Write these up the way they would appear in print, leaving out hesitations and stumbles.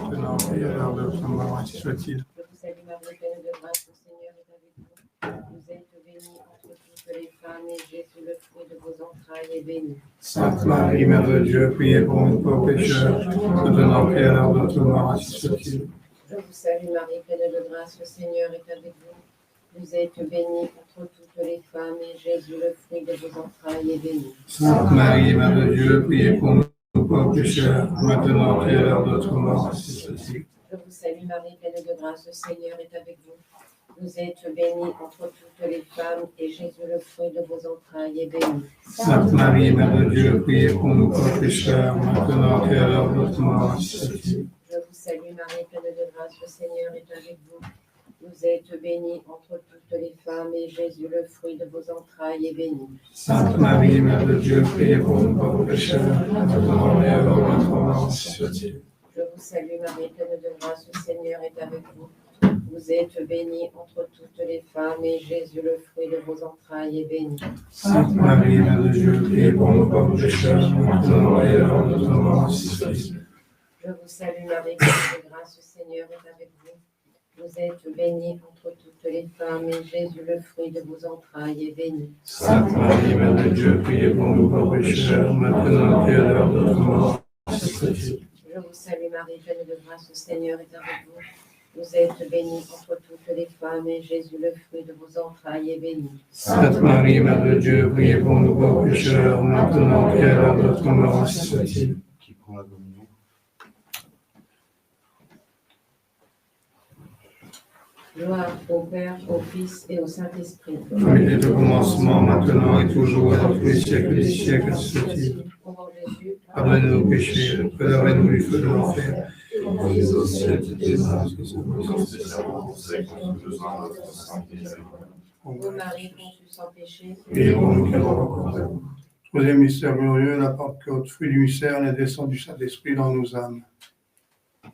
maintenant et à l'heure de notre mort, ainsi soit-il. Je vous salue Marie, pleine de grâce, le Seigneur est avec vous. Vous êtes bénie entre toutes les femmes, et Jésus, le fruit de vos entrailles, est béni. Sainte Marie, Mère de Dieu, priez pour nous pauvres pécheurs, maintenant et à l'heure de notre mort, ainsi soit-il. Je vous salue Marie, pleine de grâce, le Seigneur est avec vous. Vous êtes bénie entre toutes les femmes, et Jésus, le fruit de vos entrailles, est béni. Sainte Marie, Mère de Dieu, priez pour nous pauvres pécheurs, maintenant et à l'heure de notre mort, ainsi soit-il. Je vous salue Marie, pleine de grâce, le Seigneur est avec vous. Vous êtes bénie entre toutes les femmes, et Jésus, le fruit de vos entrailles, est béni. Sainte Marie, Mère de Dieu, priez pour nous pauvres pécheurs, maintenant et à l'heure de notre mort, ainsi soit-il. Je vous salue Marie, pleine de grâce, le Seigneur est avec vous. Vous êtes bénie entre toutes les femmes, et Jésus, le fruit de vos entrailles, est béni. Sainte Marie, Mère de Dieu, priez pour nous pauvres pécheurs, maintenant et à l'heure de notre mort, ainsi soit-il. Je vous salue Marie, pleine de grâce, le Seigneur est avec vous. Vous êtes bénie entre toutes les femmes, et Jésus, le fruit de vos entrailles, est béni. Sainte Marie, Mère de Dieu, priez pour nous pauvres pécheurs, maintenant et à l'heure de notre mort, ainsi soit-il. Je vous salue Marie, pleine de grâce, le Seigneur est avec vous. Vous êtes bénie entre toutes les femmes, et Jésus, le fruit de vos entrailles, est béni. Sainte Marie, Mère de Dieu, priez pour nous pauvres pécheurs, maintenant et à l'heure de notre mort, ainsi soit-il. Je vous salue Marie, pleine de grâce, le Seigneur est avec vous. Vous êtes bénie entre toutes les femmes, et Jésus, le fruit de vos entrailles, est béni. Sainte Marie, Mère de Dieu, priez pour nous pauvres pécheurs, maintenant et à l'heure de notre mort, ainsi soit-il. Qui prend la communion. Gloire au Père, au Fils et au Saint-Esprit. Comme il est au commencement, maintenant et toujours, et dans tous les siècles des siècles, ainsi soit-il. Ô mon Jésus, Pardonnez nos péchés, préservez-nous du feu de l'enfer. Les aux cieux des âmes, ô Marie conçue sans péché, Et pour nous qui avons rencontré. Troisième mystère glorieux, la Pentecôte, fruit du mystère, la descente du Saint-Esprit dans nos âmes.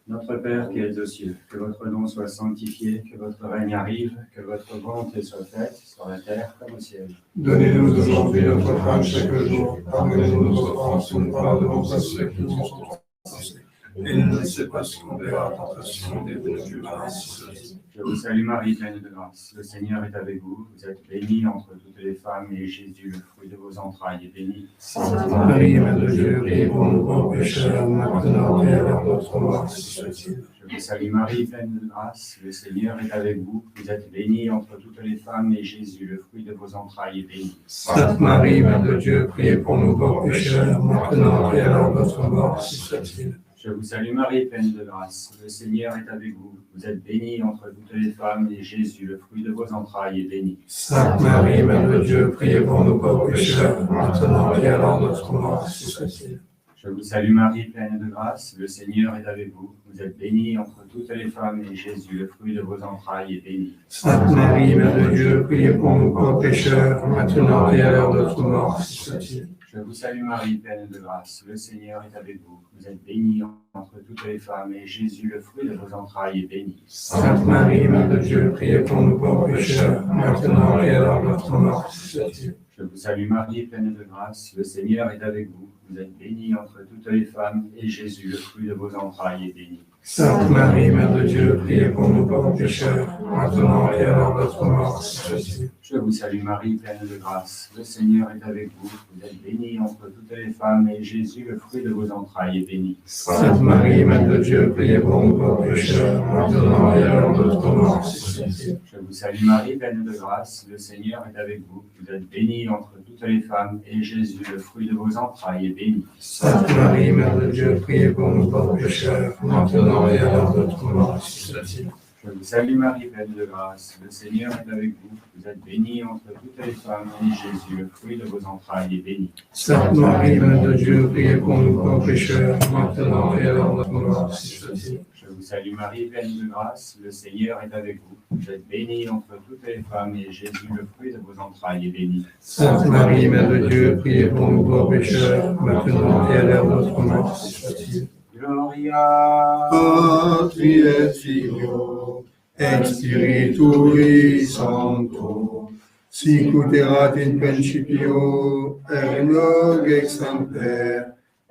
Notre Père qui es aux cieux, que votre nom soit sanctifié, que votre règne arrive, que votre volonté soit faite sur la terre comme au ciel. Donnez-nous aujourd'hui notre pain de chaque jour. Pardonnez-nous nos offenses, nous pardonnons à ceux qui nous ont offensés. Et ne nous laissez pas succomber à la tentation, des du mal, ainsi soit-il. Je vous salue Marie, pleine de grâce. Le Seigneur est avec vous. Vous êtes bénie entre toutes les femmes, et Jésus, le fruit de vos entrailles, est béni. Sainte Marie, Mère de Dieu, priez pour nous pauvres pécheurs, maintenant et à l'heure de notre mort, ainsi soit-il. Je vous salue Marie, pleine de grâce. Le Seigneur est avec vous. Vous êtes bénie entre toutes les femmes, et Jésus, le fruit de vos entrailles, est béni. Sainte Marie, Mère de Dieu, priez pour nous pauvres pécheurs, maintenant et à l'heure de notre mort, ainsi soit-il. Je vous salue Marie, pleine de grâce. Le Seigneur est avec vous. Vous êtes bénie entre toutes les femmes, et Jésus, le fruit de vos entrailles, est béni. Sainte Marie, Mère de Dieu, priez pour nous pauvres pécheurs, maintenant et à l'heure de notre mort, ainsi soit-il. Je vous salue Marie, pleine de grâce. Le Seigneur est avec vous. Vous êtes bénie entre toutes les femmes, et Jésus, le fruit de vos entrailles, est béni. Sainte Marie, Mère de Dieu, priez pour nous pauvres pécheurs, maintenant et à l'heure de notre mort, ainsi soit-il. Je vous salue Marie, pleine de grâce. Le Seigneur est avec vous. Vous êtes bénie entre toutes les femmes, et Jésus, le fruit de vos entrailles, est béni. Sainte Marie, Mère de Dieu, priez pour nous pauvres pécheurs, maintenant et à l'heure de notre mort, ainsi soit-il. Je vous salue Marie, pleine de grâce. Le Seigneur est avec vous. Vous êtes bénie entre toutes les femmes, et Jésus, le fruit de vos entrailles, est béni. Sainte Marie, Mère de Dieu, priez pour nous pauvres pécheurs, maintenant et à l'heure de notre mort, ainsi soit-il. Je vous salue Marie, pleine de grâce. Le Seigneur est avec vous. Vous êtes bénie entre toutes les femmes, et Jésus, le fruit de vos entrailles, est béni. Sainte Marie, Mère de Dieu, priez pour nous pauvres pécheurs, maintenant et à l'heure de notre mort, ainsi soit-il. Je vous salue Marie, pleine de grâce. Le Seigneur est avec vous. Vous êtes bénie entre toutes les femmes, et Jésus, le fruit de vos entrailles, est béni. Sainte Marie, Mère de Dieu, priez pour nous pauvres pécheurs, maintenant et à l'heure de notre mort, ainsi soit-il. Je vous salue Marie, pleine de grâce. Le Seigneur est avec vous. Vous êtes bénie entre toutes les femmes, et Jésus, le fruit de vos entrailles, est béni. Sainte Marie, Mère de Dieu, priez pour nous pauvres pécheurs, maintenant et à l'heure de notre mort, ainsi soit-il. Je vous salue Marie, pleine de grâce. Le Seigneur est avec vous. Vous êtes bénie entre toutes les femmes, et Jésus, le fruit de vos entrailles, est béni. Sainte Marie, Mère de Dieu, priez pour nous pauvres pécheurs, maintenant et à l'heure de notre mort, ainsi soit-il. Gloria Patri et Filio et Spiritui Sancto, sic ut erat in principio, et nunc et semper,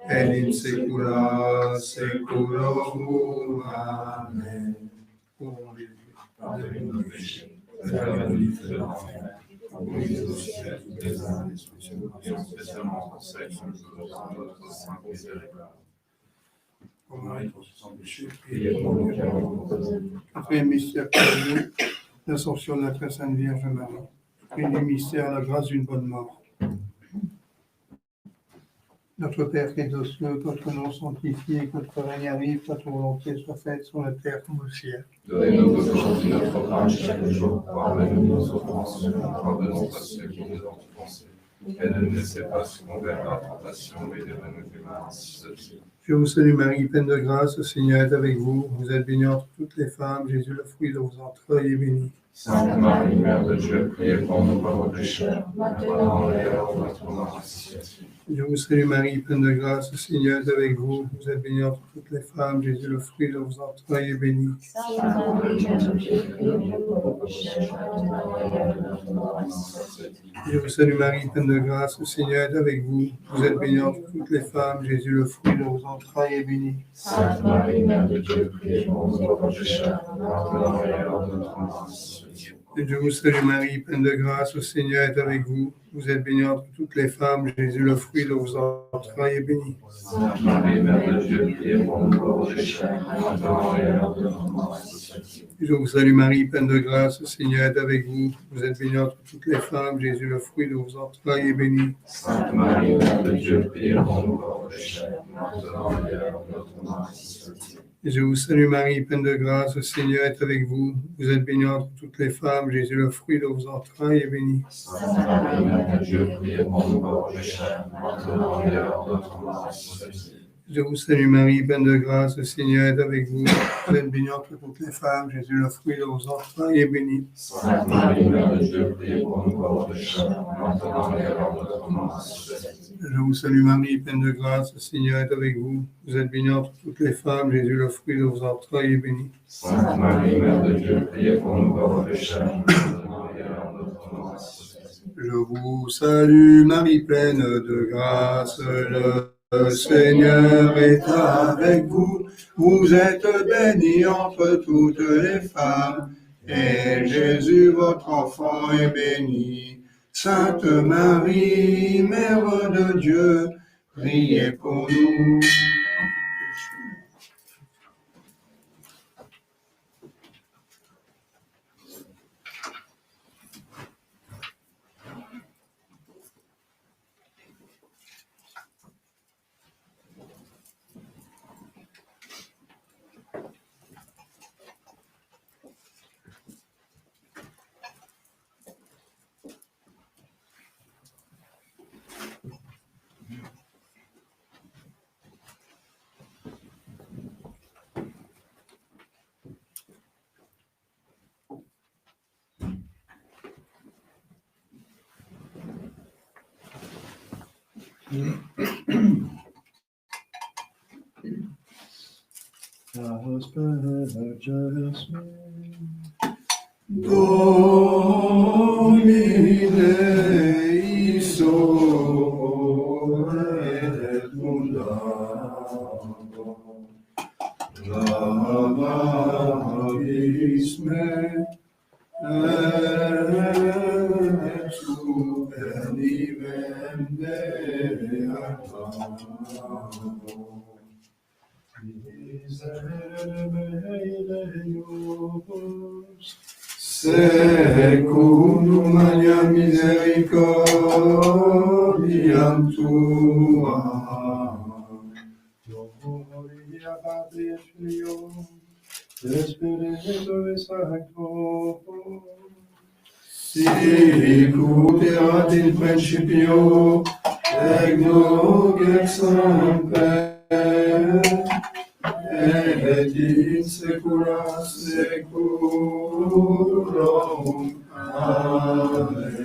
et in saecula saeculorum. Amen. Ô mon Jésus, pardonnez nos péchés, préservez-nous de l'enfer, conduisez au ciel toutes les âmes, et spécialement pour celles qui nous besoin de votre sainte miséricorde. ô Marie, sans péché, Priez pour nous qui avons besoin. Quatrième mystère glorieux, l'Assomption de la très sainte Vierge Marie. Premier mystère, la grâce d'une bonne mort. Notre Père qui es aux cieux, que votre nom sanctifié, que votre règne arrive, que votre volonté soit faite sur la terre comme au ciel. Donnez-nous aujourd'hui notre pain de chaque jour. Pardonnez-nous nos offenses, nous pardonnons à ceux qui nous ont offensés. Et ne nous laissez pas succomber à la tentation, mais délivrez-nous du mal. Je vous salue Marie, pleine de grâce, le Seigneur est avec vous. Vous êtes bénie entre toutes les femmes, Jésus, le fruit de vos entrailles, est béni. Sainte Marie, Mère de Dieu, priez pour nous pauvres pécheurs, maintenant et à l'heure de notre mort. Je vous salue Marie, pleine de grâce, le Seigneur est avec vous. Vous êtes bénie entre toutes les femmes, Jésus, le fruit de vos entrailles, est béni. Sainte Marie, Mère de Dieu, priez pour nous pauvres pécheurs, maintenant et à l'heure de notre mort. Je vous salue Marie, pleine de grâce, le Seigneur est avec vous. Vous êtes bénie entre toutes les femmes, Jésus, le fruit de vos entrailles, est béni. Sainte Marie, Mère de Dieu, priez pour nous pauvres pécheurs, maintenant et à l'heure de notre mort. Je vous salue Marie, pleine de grâce, le Seigneur est avec vous. Vous êtes bénie entre toutes les femmes, Jésus, le fruit de vos entrailles, est béni. Sainte Marie, Mère de Dieu, priez pour nous pauvres pécheurs, maintenant et à l'heure de notre mort. Je vous salue Marie, pleine de grâce, le Seigneur est avec vous. Vous êtes bénie entre toutes les femmes, Jésus, le fruit de vos entrailles, est béni. Sainte Marie, Mère de Dieu, priez pour nous pauvres pécheurs, maintenant et à l'heure de notre mort. Je vous salue Marie, pleine de grâce, le Seigneur est avec vous. Vous êtes bénie entre toutes les femmes, Jésus, le fruit de vos entrailles, est béni. Sainte Marie, Mère de Dieu, priez pour nous pauvres pécheurs, maintenant et à l'heure de notre mort. Je vous salue Marie, pleine de grâce, le Seigneur est avec vous. Vous êtes bénie entre toutes les femmes, Jésus, le fruit de vos entrailles, est béni. Sainte Marie, Mère de Dieu, priez pour nous pauvres pécheurs, maintenant et à l'heure de notre mort. Je vous salue Marie, pleine de grâce, le Seigneur est avec vous. Vous êtes bénie entre toutes les femmes, Jésus, le fruit de vos entrailles, est béni. Sainte Marie, Mère de Dieu, priez pour nous pauvres pécheurs, maintenant et à l'heure de notre mort. Je vous salue Marie, pleine de grâce, le Seigneur est avec vous. Vous êtes bénie entre toutes les femmes, et Jésus, votre enfant, est béni. Sainte Marie, Mère de Dieu, priez pour nous. Domine iso et mundano, lavavis me et super nivem deatam. Secundum mania misericordiam tua. Gloria Patri et Filio, et Spiritus Sancto. Sic ut erat in principio, et nunc et semper, et in saecula saeculorum. Amen.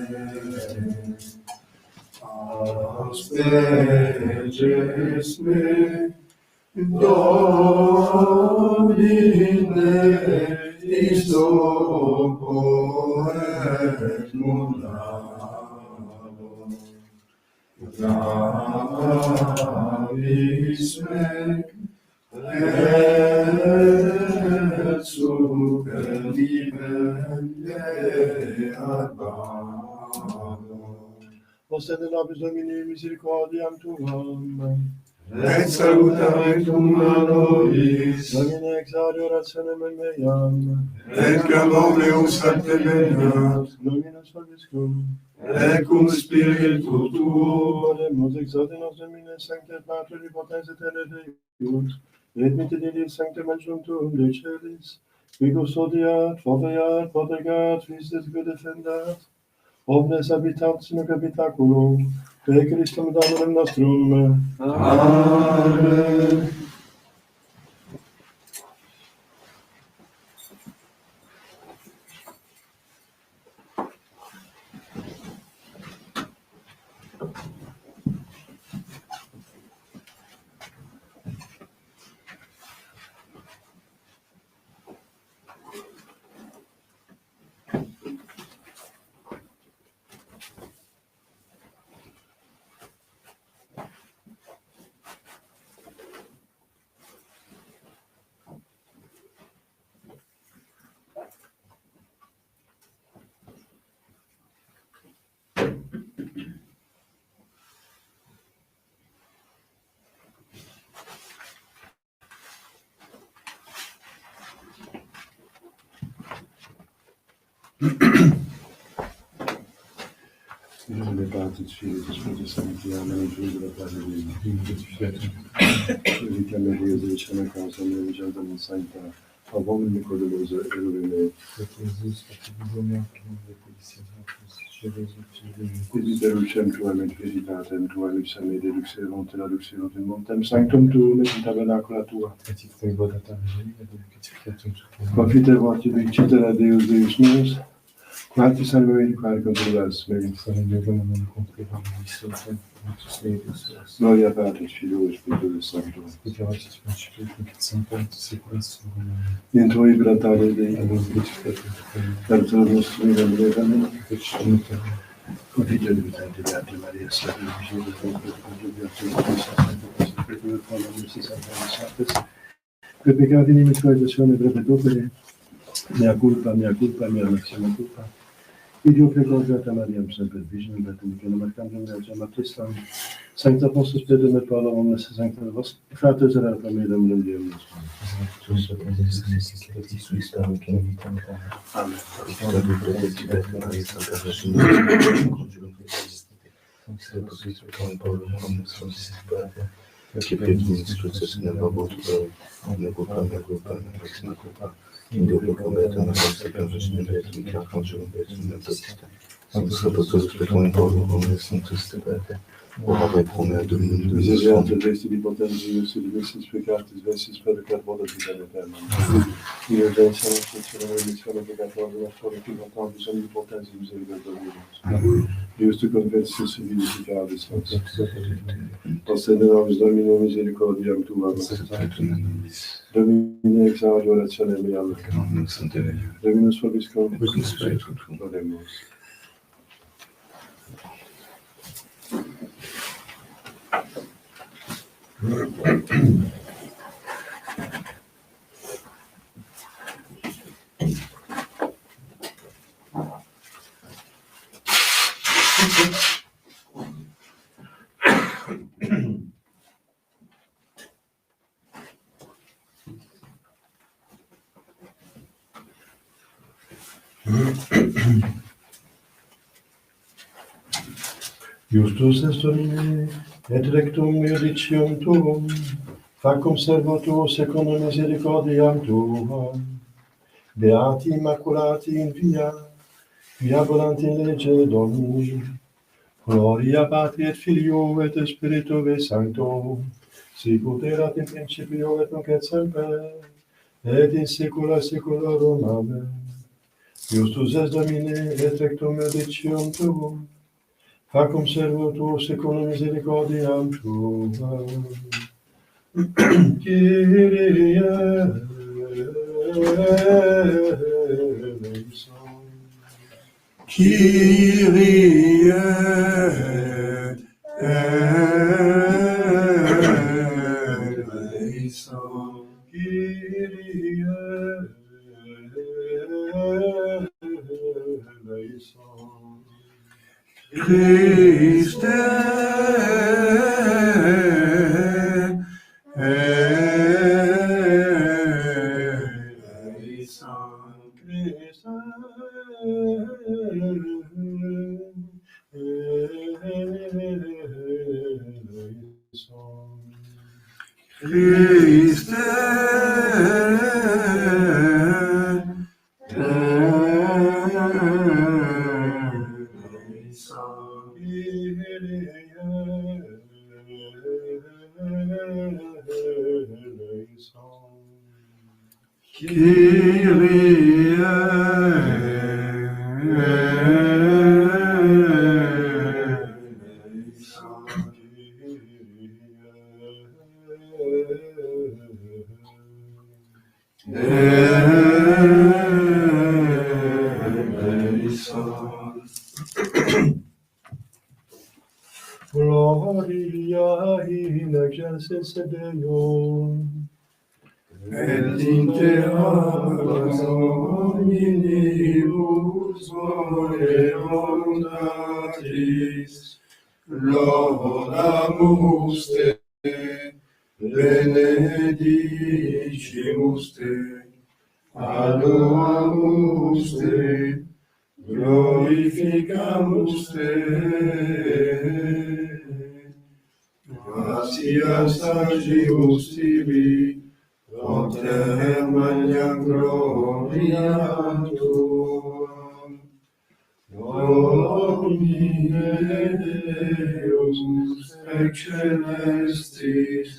Asperges me, Domine, isto et mundano. Navis mec, et super vivende abba. Possede nobis Domini misericordiam tuam. Et salutamentum a nobis, Domine exaudi orationem meam. et clamor meum sancte beniat, Dominus vobiscum. et cum spiritu tuo, Oremus exaudi nos Domine sancte Patri potens aeterne Deus. Et mittedelis sanctum adjunctum Dei celis. Qui custodiat, protegat, vistes que defendat. Omnes habitantes in habitaculum. Per Christum Dominum nostrum. Amen. Je ne vais pas tout de suite, Esprit Saint, qui a amené le jour de la part de Dieu. Je chiamo Dio, dice una cosa, mi ricordo in Santa, avon Nicodolosa e Lorene. Deducem tuam et veritatem tuam ipsam et deduxerunt traduxerunt in montem sanctum tuum et in tabernacula tua. Confite vorti vicitera Deus Deus meus, quati salveri quare controlas mei. Gloria Patris, Filio et Spiritus Sancto. Intro ibratare Dei, Terzo nostri Amen. Confite divitante Beate Maria, Salve Virgine, per peccati di misericordia breve d'opere, mea culpa, mea maxima culpa. Dio precordiata Mariam, sempre Virgine, Beatum, che non marcando nel giorno attestam, Sancta Apostol Pedro, me Paolo, omnes Sancta vos, fratres et la famiglia Domini Deum nostrum. Amen. Che per l'istruzione nella vostra, ne colpa, Dio proclamata la vostra canzone del che ha fatto un pezzo nel testa. Senza poter aspettare un po' come senza stupete. Ora come Domino Miserere resti di potenzius et vestis peccatis, vestis peccat volet vita eterna. Io penso che ci sono le missioni peccatorie, la storia che non tanto sono di potenza e misericordia. Io sto confesso se vi peccatis, possede nobis Domino misericordiam tua. Domine exaudi orationem meam. Dominus vobiscum. Oremus. Justus est Domine, et rectum iudicium tuum, facum servo tuo secundum misericordiam tuam. Beati immaculati in via volanti in legge Domini. Gloria Patri et Filio et Spiritui Sancto, sicut erat in principio et nunc et semper, et in saecula saeculorum. Amen. Justus est Domine, et rectum iudicium tuum, facum servo tuo secundum misericordiam tuam. Kyrie eleison. Kyrie eleison. Christe eleison. Christe Kyrie Gloria in excelsis Deo. et in terra omnibus voluntatis laudamus te, benedicimus te, adoramus te, glorificamus te. Gratias agimus tibi, Pater magnam gloria tuam. Domine Deus ex celestis,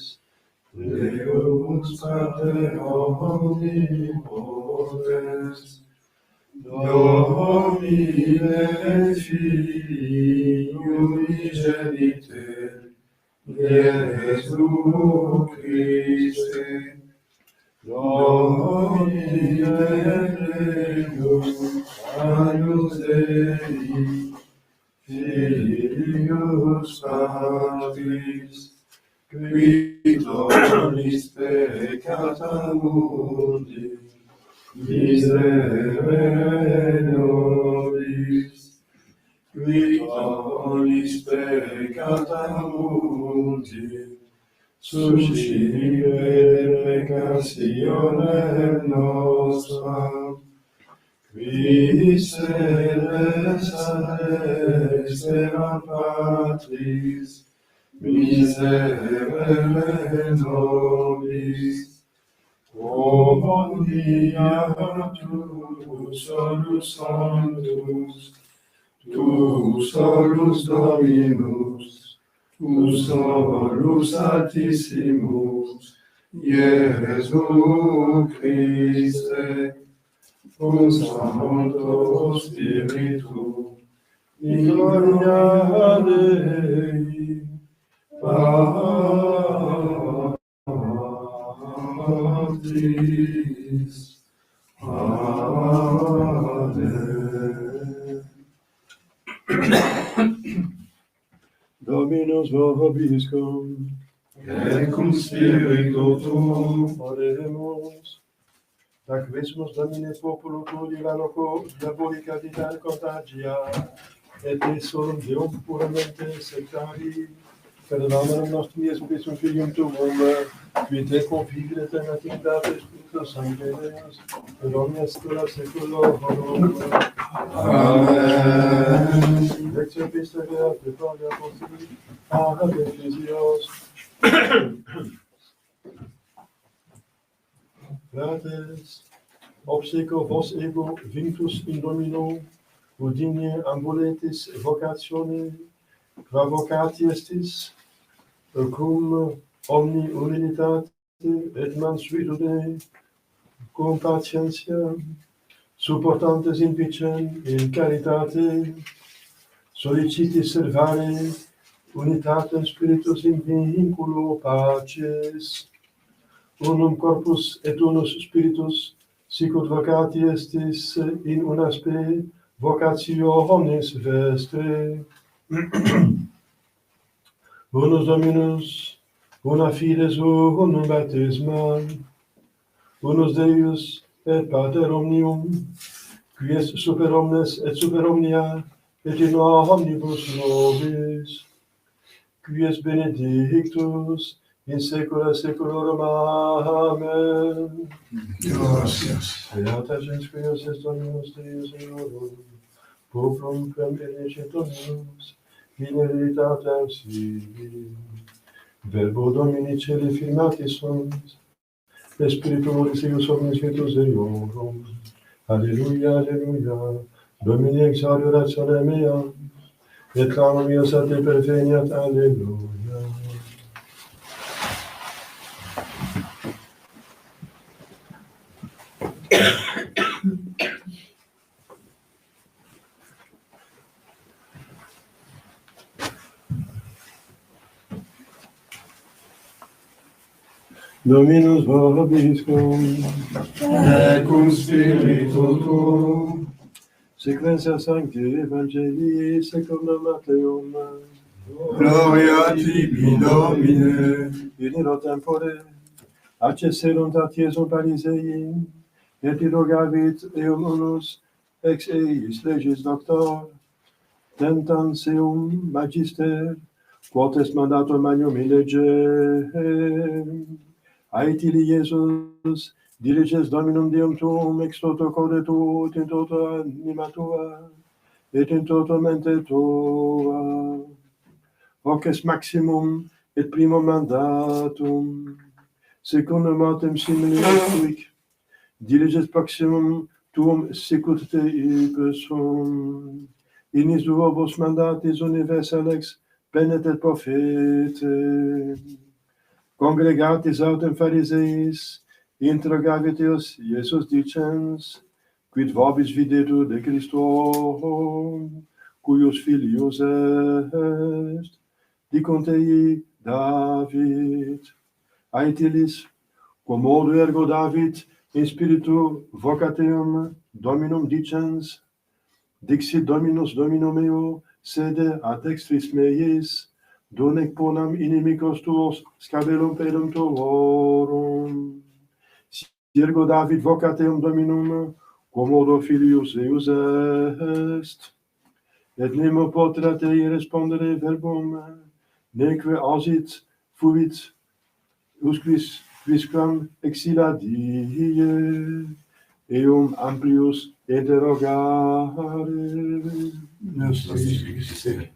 Deus Pater omnipotens, Domine Filii unigenite, Iesu Christe, Domine Deus, Agnus Dei, Filius Patris, qui tollis peccata mundi, miserere nobis, qui tollis peccata mundi, suscipere peccationem nostram, qui sedes ad exteram Patris, miserere nobis. O Maria, tu solus sanctus, tu solus Dominus, tu solus Altissimus, Iesu Christe, cum Sancto Spiritu, in gloria Dei, Patris. Amen. Dominus vobiscum, Et cum spiritu tuo, oremus. Taquismus Domine popolo tuo di la loco diabolica vita contagia, et te solum Deum puramente sectari, per l'amore nostrum Iesu Christum Filium tuum, qui te configere te nativitate Spiritus Sancte Deus, et omnia secula seculorum. Amen. Lectio Epistola Pretoria Apostoli ad Ephesios. Frates, obseco vos ego vinctus in Domino, udinie ambuletis vocatione, qua vocati estis, cum omni unitate et mansuetude, cum patientia, supportantes in vicem in caritate, solicitis servare, unitatem spiritus in vinculo paces, unum corpus et unus spiritus, sicut vocati estis in una spe vocationis vestre. Unus Dominus, una fides unum baptisma, unus Deus et Pater omnium, qui est super omnes et super omnia, et in omnibus nobis, qui es benedictus in saecula saeculorum. Amen. Gracias. Beata gens Christus est Dominus Deus eorum, populum quem elegit Dominus, in hereditatem sibi. Verbo Domini celi firmatis sunt, Spiritus eius omnis vietus eriorum. Alleluia, alleluia. Domini exaudi orationem meam, et clamor meus a te perveniat. Alleluia. Dominus vobiscum, Et cum spiritu tuo, sequentia sancti Evangelii secundum Matteum. gloria tibi Domine. In illo tempore, accesserunt ad Iesum Parisei, et irrogavit eum unus ex eis legis doctor, tentant seum magister, quod est mandatum magnum in legem. Aetili Iesus, diliges Dominum Deum tuum ex toto corde tuo, et in toto anima tua, et in toto mente tua. Hoc est maximum et primum mandatum, secundum autem simile quic, diliges proximum tuum sicut te ipsum. Inis duobus mandatis universalex penet et profete. Congregatis autem Phariseis, interrogavit eos Iesus dicens, quid vobis videtur de Christo, cuius filius est? Dicunt ei David. Aetilis, quomodo ergo David in spiritu vocateum Dominum dicens, dixit Dominus Domino meo, sede ad extris meis, donec ponam inimicos tuos scabellum pedum tuorum. Si ergo David vocateum Dominum, quomodo filius eius est, et nemo potrat ei respondere verbum, neque ausit fuit usquis quisquam exila die, eum amplius interrogare. Merci.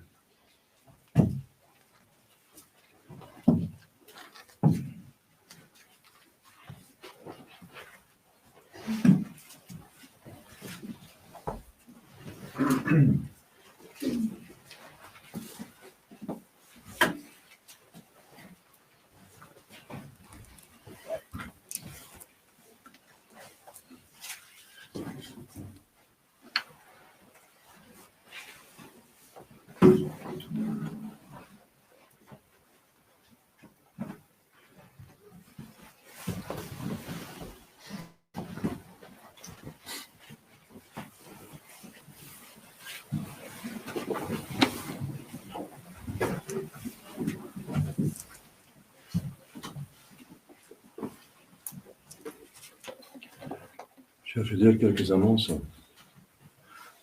Je vais dire quelques annonces.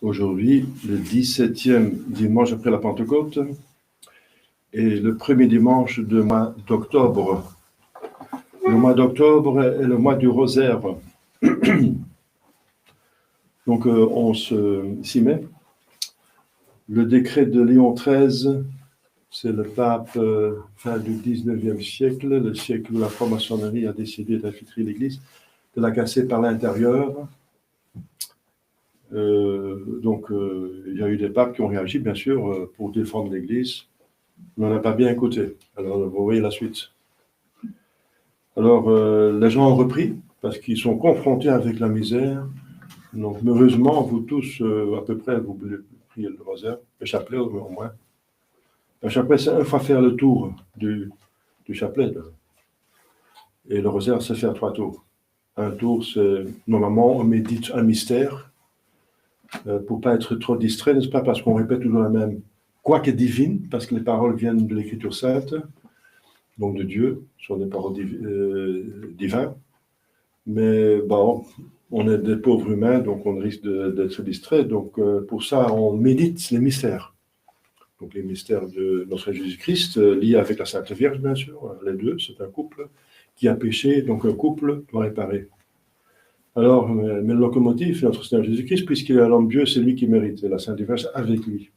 Aujourd'hui, le 17e dimanche après la Pentecôte et le premier dimanche du mois d'octobre. Le mois d'octobre est le mois du rosaire. Donc, on s'y met. Le décret de Léon XIII, c'est le pape fin du 19e siècle, le siècle où la franc-maçonnerie a décidé d'infiltrer l'Église, de la casser par l'intérieur. Il y a eu des papes qui ont réagi, bien sûr, pour défendre l'Église. Mais on n'a pas bien écouté. Alors, vous voyez la suite. Alors, les gens ont repris parce qu'ils sont confrontés avec la misère. Donc, heureusement, vous tous, à peu près, vous priez le rosaire, le chapelet au moins. Le chapelet, c'est une fois faire le tour du chapelet. Là. Et le rosaire, c'est faire 3 tours. Un tour, c'est normalement, on médite un mystère pour ne pas être trop distrait, n'est-ce pas? Parce qu'on répète toujours la même, quoique divine, parce que les paroles viennent de l'Écriture sainte, donc de Dieu, ce sont des paroles divines. Mais bon, on est des pauvres humains, donc on risque d'être distrait. Donc pour ça, on médite les mystères. Donc les mystères de notre Jésus-Christ, liés avec la Sainte Vierge, bien sûr. Les deux, c'est un couple qui a péché, donc un couple doit réparer. Alors, mais le locomotive, notre Seigneur Jésus-Christ, puisqu'il est l'homme Dieu, c'est lui qui mérite la Sainte Vierge avec lui.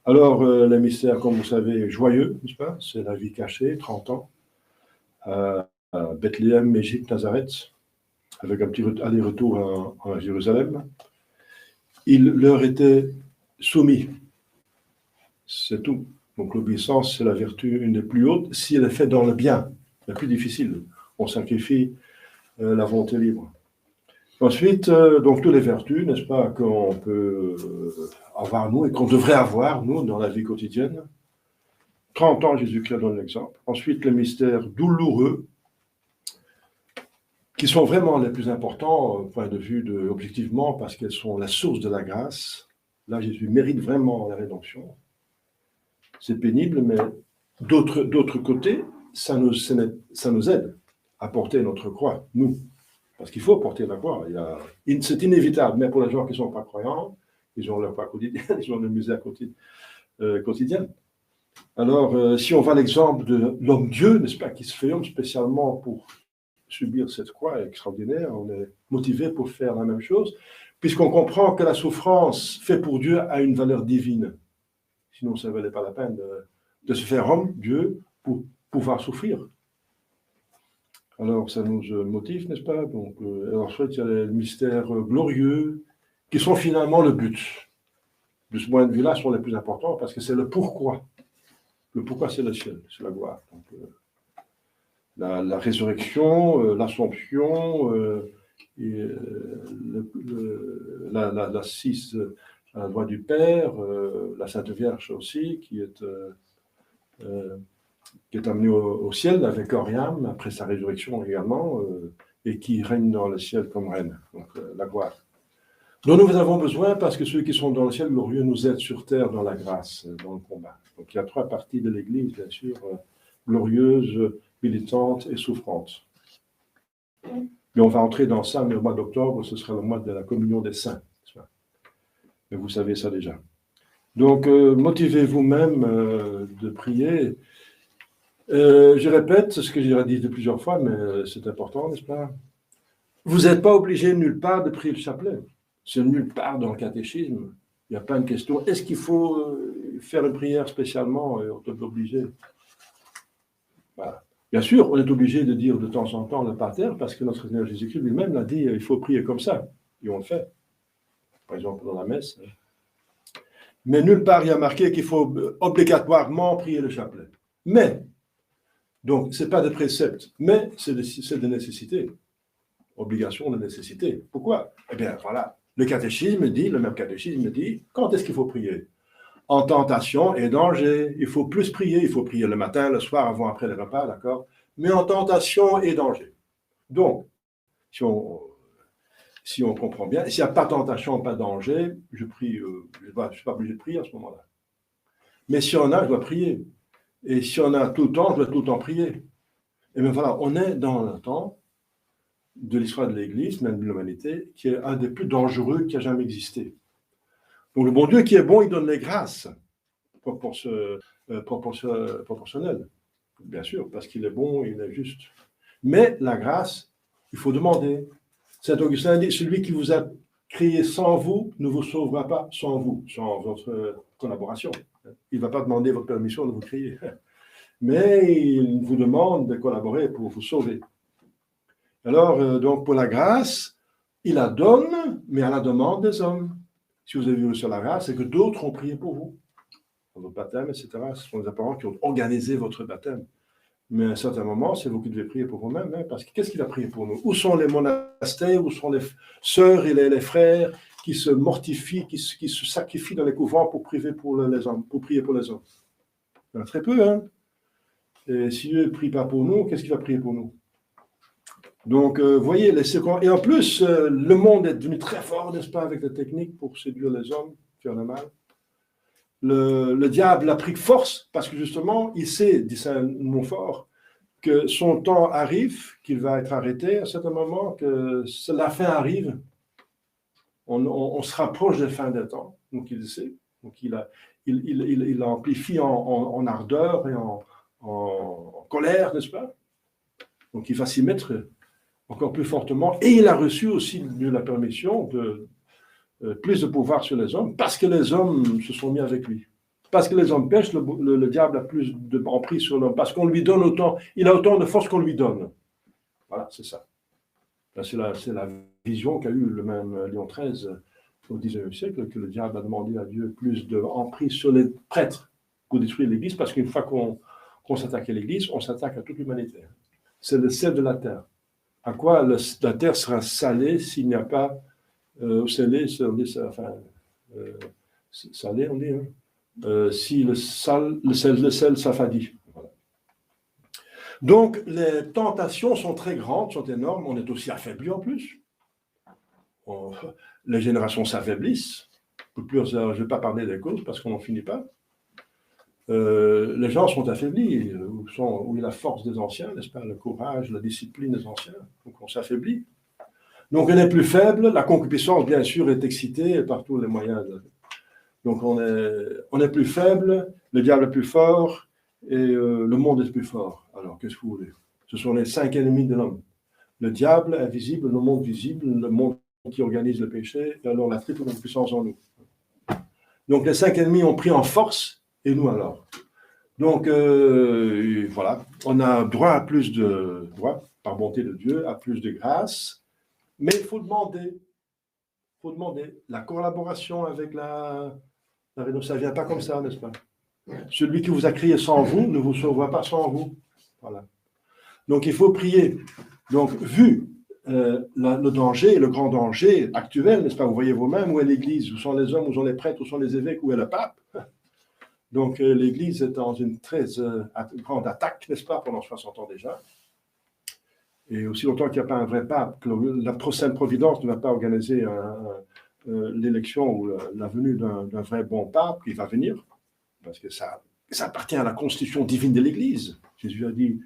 Alors, les mystères, comme vous savez, joyeux, n'est-ce pas? C'est la vie cachée, 30 ans, à Bethléem, Égypte, Nazareth, avec un petit aller-retour à Jérusalem. Il leur était soumis. C'est tout. Donc l'obéissance, c'est la vertu une des plus hautes, si elle est faite dans le bien, la plus difficile. On sacrifie la volonté libre. Ensuite, donc toutes les vertus, n'est-ce pas, qu'on peut avoir nous et qu'on devrait avoir nous dans la vie quotidienne. 30 ans, Jésus-Christ donne l'exemple. Ensuite, les mystères douloureux, qui sont vraiment les plus importants, au point de vue objectivement, parce qu'elles sont la source de la grâce. Là, Jésus mérite vraiment la rédemption. C'est pénible, mais d'autre côté, ça nous aide à porter notre croix, nous. Parce qu'il faut porter la croix. C'est inévitable, mais pour les gens qui ne sont pas croyants, ils ont leur croix quotidienne, ils ont leur misère quotidienne. Alors, si on va à l'exemple de l'homme-dieu, n'est-ce pas, qui se fait homme spécialement pour subir cette croix extraordinaire, on est motivé pour faire la même chose, puisqu'on comprend que la souffrance faite pour Dieu a une valeur divine. Sinon, ça ne valait pas la peine de se faire homme, Dieu, pour pouvoir souffrir. Alors, ça nous motive, n'est-ce pas? Donc, ensuite, il y a les mystères glorieux, qui sont finalement le but. De ce point de vue-là, sont les plus importants, parce que c'est le pourquoi. Le pourquoi, c'est le ciel, c'est la gloire. Donc, la résurrection, l'assomption, l'assise à la droite du Père, la Sainte Vierge aussi, qui est amenée au ciel avec Oriam, après sa résurrection également, et qui règne dans le ciel comme reine, donc la gloire. Dont nous avons besoin parce que ceux qui sont dans le ciel glorieux nous aident sur terre dans la grâce, dans le combat. Donc il y a 3 parties de l'Église, bien sûr, glorieuse, militante et souffrante. Mais on va entrer dans ça, mais au mois d'octobre, ce sera le mois de la communion des saints. Mais vous savez ça déjà. Donc, motivez-vous même de prier. Je répète ce que j'ai dit de plusieurs fois, mais c'est important, n'est-ce pas? Vous n'êtes pas obligé nulle part de prier le chapelet. C'est nulle part dans le catéchisme. Il y a plein de questions. Est-ce qu'il faut faire une prière spécialement? On est obligé. Voilà. Bien sûr, on est obligé de dire de temps en temps le pater, parce que notre Seigneur Jésus-Christ lui-même l'a dit, il faut prier comme ça. Et on le fait. Par exemple, dans la messe. Mais nulle part, il y a marqué qu'il faut obligatoirement prier le chapelet. Mais, donc, ce n'est pas de précepte, mais c'est de nécessité. Obligation de nécessité. Pourquoi? Eh bien, voilà. Le même catéchisme dit, quand est-ce qu'il faut prier? En tentation et danger. Il faut plus prier. Il faut prier le matin, le soir, avant, après le repas, d'accord? Mais en tentation et danger. Donc, si on comprend bien, s'il n'y a pas tentation, pas danger, je prie, je ne suis pas obligé de prier à ce moment-là. Mais si on a, je dois prier. Et si on a tout le temps, je dois tout le temps prier. Et bien voilà, on est dans un temps de l'histoire de l'Église, même de l'humanité, qui est un des plus dangereux qui a jamais existé. Donc le bon Dieu qui est bon, il donne les grâces proportionnelles, bien sûr, parce qu'il est bon, il est juste. Mais la grâce, il faut demander. Saint Augustin dit, celui qui vous a créé sans vous ne vous sauvera pas sans vous, sans votre collaboration. Il ne va pas demander votre permission de vous créer, mais il vous demande de collaborer pour vous sauver. Alors, donc pour la grâce, il la donne, mais à la demande des hommes. Si vous avez vu sur la grâce, c'est que d'autres ont prié pour vous. Pour votre baptême, etc. Ce sont les apparents qui ont organisé votre baptême. Mais à un certain moment, c'est vous qui devez prier pour vous-même, hein, parce que qu'est-ce qu'il a prié pour nous? Où sont les monastères, où sont les sœurs et les frères qui se mortifient, qui se sacrifient dans les couvents pour prier pour les hommes, Il y en a très peu, hein. Et si Dieu ne prie pas pour nous, qu'est-ce qu'il va prier pour nous? Donc, voyez, et en plus, le monde est devenu très fort, n'est-ce pas, avec la technique pour séduire les hommes, faire le mal. Le diable a pris force parce que justement, il sait, dit Saint Montfort, que son temps arrive, qu'il va être arrêté à un certain moment, que la fin arrive. On se rapproche de la fin des temps, donc il le sait. Donc il amplifie en ardeur et en colère, n'est-ce pas? Donc il va s'y mettre encore plus fortement. Et il a reçu aussi la permission de plus de pouvoir sur les hommes, parce que les hommes se sont mis avec lui. Parce que les hommes pêchent, le diable a plus d'emprise sur l'homme, parce qu'on lui donne autant, il a autant de force qu'on lui donne. Voilà, c'est ça. C'est la vision qu'a eu le même Léon XIII au XIXe siècle, que le diable a demandé à Dieu plus d'emprise sur les prêtres pour détruire l'Église, parce qu'une fois qu'on s'attaque à l'Église, on s'attaque à toute l'humanité. C'est le sel de la terre. À quoi la terre sera salée s'il n'y a pas salé, salé, on dit, hein, si le sel s'affadit. Voilà. Donc, les tentations sont très grandes, sont énormes. On est aussi affaibli en plus. Les générations s'affaiblissent. Je ne vais pas parler des causes parce qu'on n'en finit pas. Les gens sont affaiblis, où il y a la force des anciens, n'est-ce pas, le courage, la discipline des anciens. Donc, on s'affaiblit. Donc, on est plus faible. La concupiscence, bien sûr, est excitée par tous les moyens. Donc, on est plus faible, le diable est plus fort, et le monde est plus fort. Alors, qu'est-ce que vous voulez? Ce sont les 5 ennemis de l'homme. Le diable invisible, le monde visible, le monde qui organise le péché, et alors la triple puissance en nous. Donc, les 5 ennemis ont pris en force, et nous alors. Donc, voilà, on a droit à plus de droit, par bonté de Dieu, à plus de grâce, mais il faut demander. La collaboration avec la rédemption, ça ne vient pas comme ça, n'est-ce pas? Celui qui vous a créé sans vous ne vous sauvera pas sans vous. Voilà. Donc, il faut prier. Donc, vu le danger, le grand danger actuel, n'est-ce pas? Vous voyez vous-même où est l'Église, où sont les hommes, où sont les prêtres, où sont les évêques, où est le pape. Donc, l'Église est dans une très grande attaque, n'est-ce pas, pendant 60 ans déjà. Et aussi longtemps qu'il n'y a pas un vrai pape, que la Sainte Providence ne va pas organiser l'élection ou la venue d'un vrai bon pape qui va venir, parce que ça appartient à la constitution divine de l'Église. Jésus a dit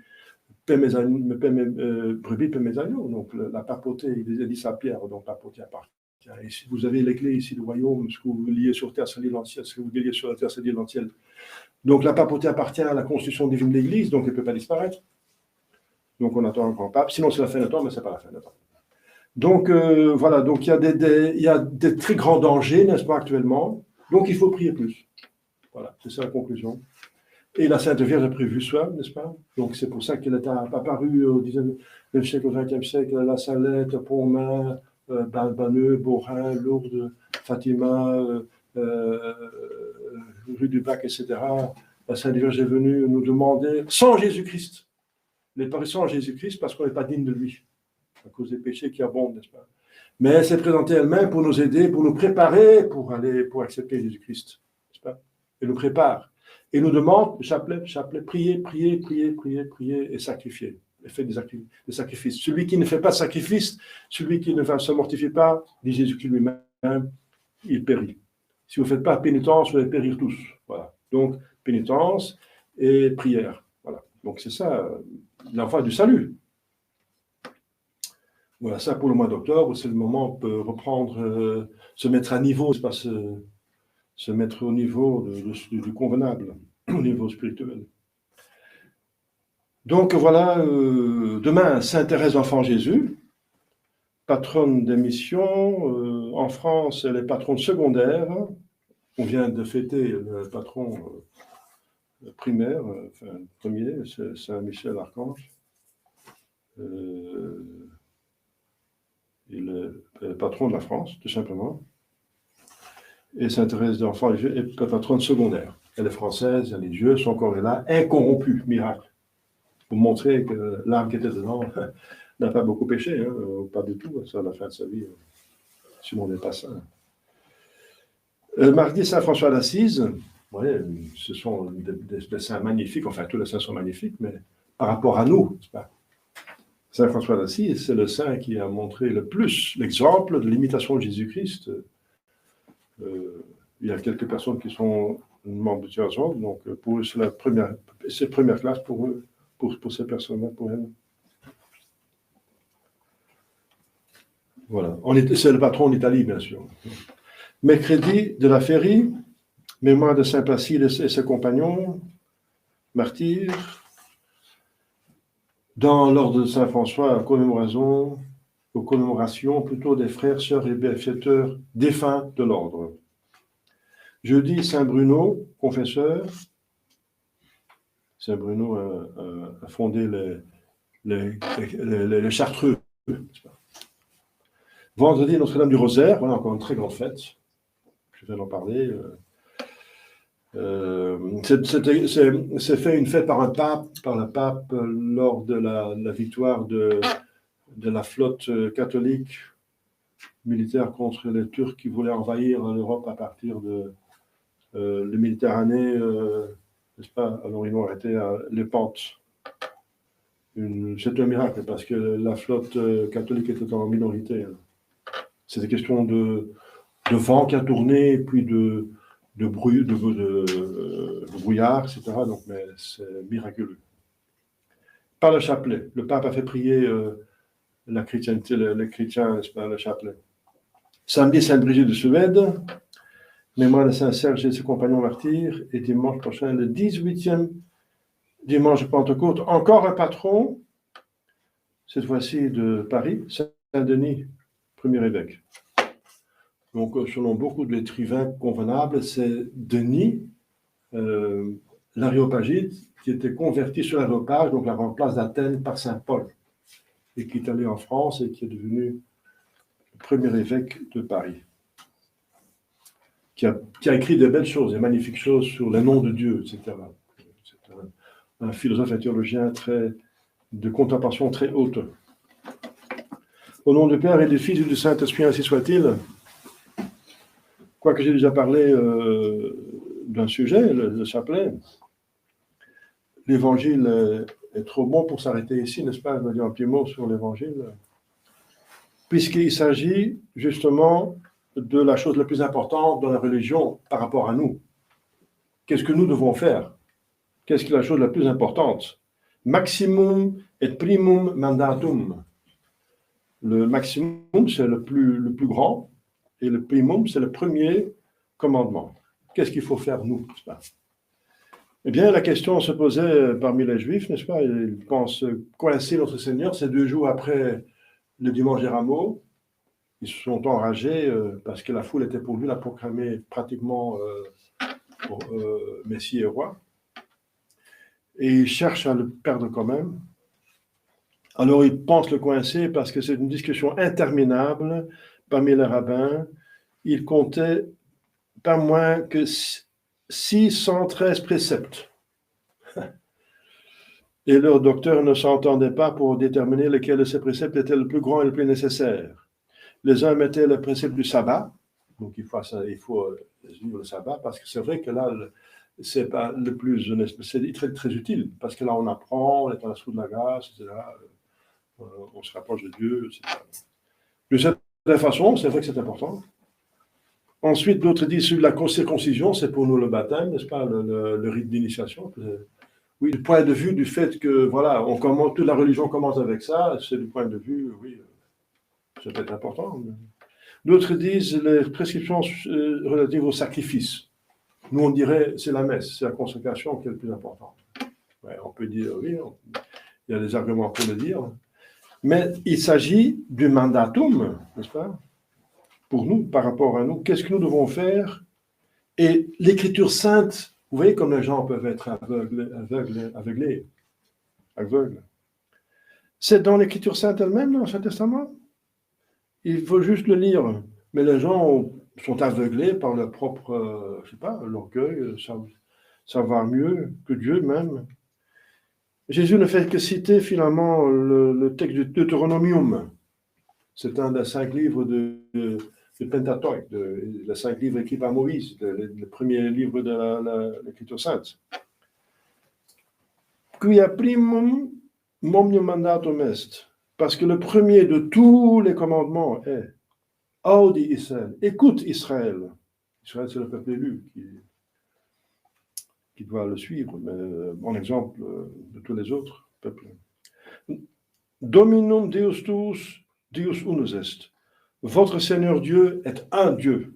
paix mes brebis, paix mes agneaux. Donc la papauté, il a dit ça à Pierre, donc la papauté appartient. Et si vous avez les clés ici du royaume, ce que vous liez sur terre, c'est l'île dans le ciel, ce que vous liez sur la terre, c'est l'île dans le ciel. Donc la papauté appartient à la constitution divine de l'Église, donc elle ne peut pas disparaître. Donc on attend un grand pape, sinon c'est la fin de temps, mais ce n'est pas la fin de temps. Donc voilà, donc il y a des très grands dangers, n'est-ce pas, actuellement. Donc il faut prier plus. Voilà, c'est ça la conclusion. Et la Sainte Vierge a prévu cela, n'est-ce pas? Donc c'est pour ça qu'elle est apparue au 19e siècle, au 20e siècle, La Salette, Pontmain, Banneux, Borin, Lourdes, Fatima, rue du Bac, etc. La Sainte Vierge est venue nous demander, sans Jésus-Christ, elle est parue sans Jésus-Christ parce qu'on n'est pas digne de lui, à cause des péchés qui abondent, n'est-ce pas? Mais elle s'est présentée elle-même pour nous aider, pour nous préparer pour accepter Jésus-Christ, n'est-ce pas? Elle nous prépare. Et nous demande, chapelet, priez et sacrifiez. Et faites des sacrifices. Celui qui ne fait pas de sacrifice, celui qui ne se mortifie pas, dit Jésus-Christ lui-même, il périt. Si vous ne faites pas pénitence, vous allez périr tous. Voilà. Donc, pénitence et prière. Voilà. Donc, c'est ça, l'enfant du salut. Voilà, ça pour le mois d'octobre, c'est le moment où on peut reprendre, se mettre à niveau, c'est pas se mettre au niveau du convenable, au niveau spirituel. Donc voilà, demain, Sainte Thérèse d'Enfant Jésus, patronne des missions. En France, elle est patronne secondaire. On vient de fêter le patron primaire, premier, c'est Saint-Michel Archange. Il est patron de la France, tout simplement. Et Sainte Thérèse d'Enfant Jésus est patronne secondaire. Elle est française, elle est Dieu, son corps est là, incorrompu, miracle. Pour montrer que l'âme qui était dedans n'a pas beaucoup péché, hein, pas du tout, ça à la fin de sa vie, si on n'est pas saint. Mardi, Saint François d'Assise, ouais, ce sont des saints magnifiques, enfin tous les saints sont magnifiques, mais par rapport à nous, c'est pas. Saint François d'Assise, c'est le saint qui a montré le plus l'exemple de l'imitation de Jésus-Christ. Il y a quelques personnes qui sont membres de Théosophe, donc pour eux, c'est première classe pour eux. pour ces personnes-là, pour elles. Voilà. C'est le patron en Italie, bien sûr. Mercredi de la Férie, mémoire de Saint Placide et ses compagnons, martyrs. Dans l'ordre de Saint François, aux commémorations plutôt des frères, sœurs et bienfaiteurs défunts de l'ordre. Jeudi, Saint Bruno, confesseur. Saint Bruno a fondé les Chartreux. Vendredi, Notre-Dame du Rosaire, voilà encore une très grande fête. Je viens d'en parler. C'est fait une fête par le pape, lors de la victoire de la flotte catholique militaire contre les Turcs qui voulaient envahir l'Europe à partir de la Méditerranée, n'est-ce pas? Alors ils ont arrêté les pentes. C'est un miracle parce que la flotte catholique était en minorité. C'était question de vent qui a tourné, et puis de brouillard, etc. Donc, mais c'est miraculeux. Par le chapelet. Le pape a fait prier la chrétienté, les chrétiens, n'est-ce pas, le chapelet. Samedi, Sainte Brigitte de Suède, mémoire de Saint Serge et ses compagnons martyrs, et dimanche prochain, le 18e dimanche de Pentecôte, encore un patron, cette fois-ci de Paris, Saint-Denis, premier évêque. Donc, selon beaucoup d'écrivains convenables, c'est Denis, l'Aréopagite, qui était converti sur l'Aréopage, donc la grande place d'Athènes, par Saint Paul, et qui est allé en France et qui est devenu le premier évêque de Paris, qui a écrit de belles choses, des magnifiques choses sur le nom de Dieu, etc. C'est un philosophe et théologien de contemplation très haute. Au nom du Père et du Fils et du Saint-Esprit, ainsi soit-il. Quoique j'ai déjà parlé d'un sujet, le chapelet, l'évangile est trop bon pour s'arrêter ici, n'est-ce pas? Je vais dire un petit mot sur l'évangile. Puisqu'il s'agit justement de la chose la plus importante dans la religion par rapport à nous. Qu'est-ce que nous devons faire? Qu'est-ce qui est la chose la plus importante? Maximum et primum mandatum. Le maximum, c'est le plus grand. Et le primum, c'est le premier commandement. Qu'est-ce qu'il faut faire, nous, n'est-ce pas? Eh bien, la question se posait parmi les Juifs, n'est-ce pas? Ils pensent coincer notre Seigneur, c'est 2 jours après le dimanche des Rameaux. Ils se sont enragés parce que la foule était pour lui, l'a proclamé pratiquement Messie et roi. Et ils cherchent à le perdre quand même. Alors, ils pensent le coincer parce que c'est une discussion interminable parmi les rabbins. Ils comptaient pas moins que 613 préceptes. Et leurs docteurs ne s'entendaient pas pour déterminer lequel de ces préceptes était le plus grand et le plus nécessaire. Les uns mettaient le précepte du sabbat, donc il faut vivre le sabbat, parce que c'est vrai que là, c'est pas le plus, c'est très, très utile, parce que là, on apprend, on est à la source de la grâce, etc. On se rapproche de Dieu, etc. De cette façon, c'est vrai que c'est important. Ensuite, d'autres disent que la circoncision, c'est pour nous le baptême, n'est-ce pas, le rite d'initiation. Oui, du point de vue du fait que, voilà, toute la religion commence avec ça, c'est du point de vue, oui, c'est peut-être important. D'autres disent les prescriptions relatives au sacrifice. Nous, on dirait, c'est la messe, c'est la consécration qui est le plus important. Ouais, on peut dire, oui, il y a des arguments pour le dire. Mais il s'agit du mandatum, n'est-ce pas? Pour nous, par rapport à nous, qu'est-ce que nous devons faire? Et l'écriture sainte, vous voyez comme les gens peuvent être aveugles. C'est dans l'écriture sainte elle-même, dans l'Ancien Testament. Il faut juste le lire. Mais les gens sont aveuglés par leur propre, je sais pas, l'orgueil, savoir mieux que Dieu même. Jésus ne fait que citer finalement le texte du Deutéronomium. C'est un des 5 livres de Pentateuque, les 5 livres écrits par Moïse, le premier livre de l'Écriture sainte. Quia primum momnium mandatum est, parce que le premier de tous les commandements est Audi Israël, écoute Israël. Israël, c'est le peuple élu qui doit le suivre, mais en exemple de tous les autres. peuple. Dominum Deus tuus, Deus unus est. Votre Seigneur Dieu est un Dieu.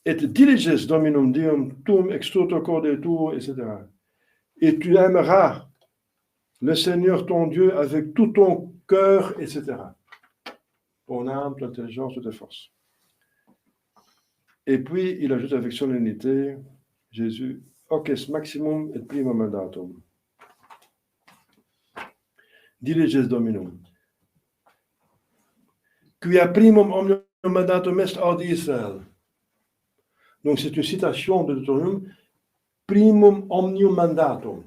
Et diliges Dominum Deum tuum ex toto corde tuo, etc. Et tu aimeras le Seigneur ton Dieu avec tout ton cœur, etc. Ton âme, ton intelligence, toute ta force. Et puis, il ajoute avec solennité, Jésus, hoc est maximum et primum mandatum. Diliges Dominum. Quia primum omnium mandatum est audi Israël. Donc, c'est une citation de Deutéronome, primum omnium mandatum.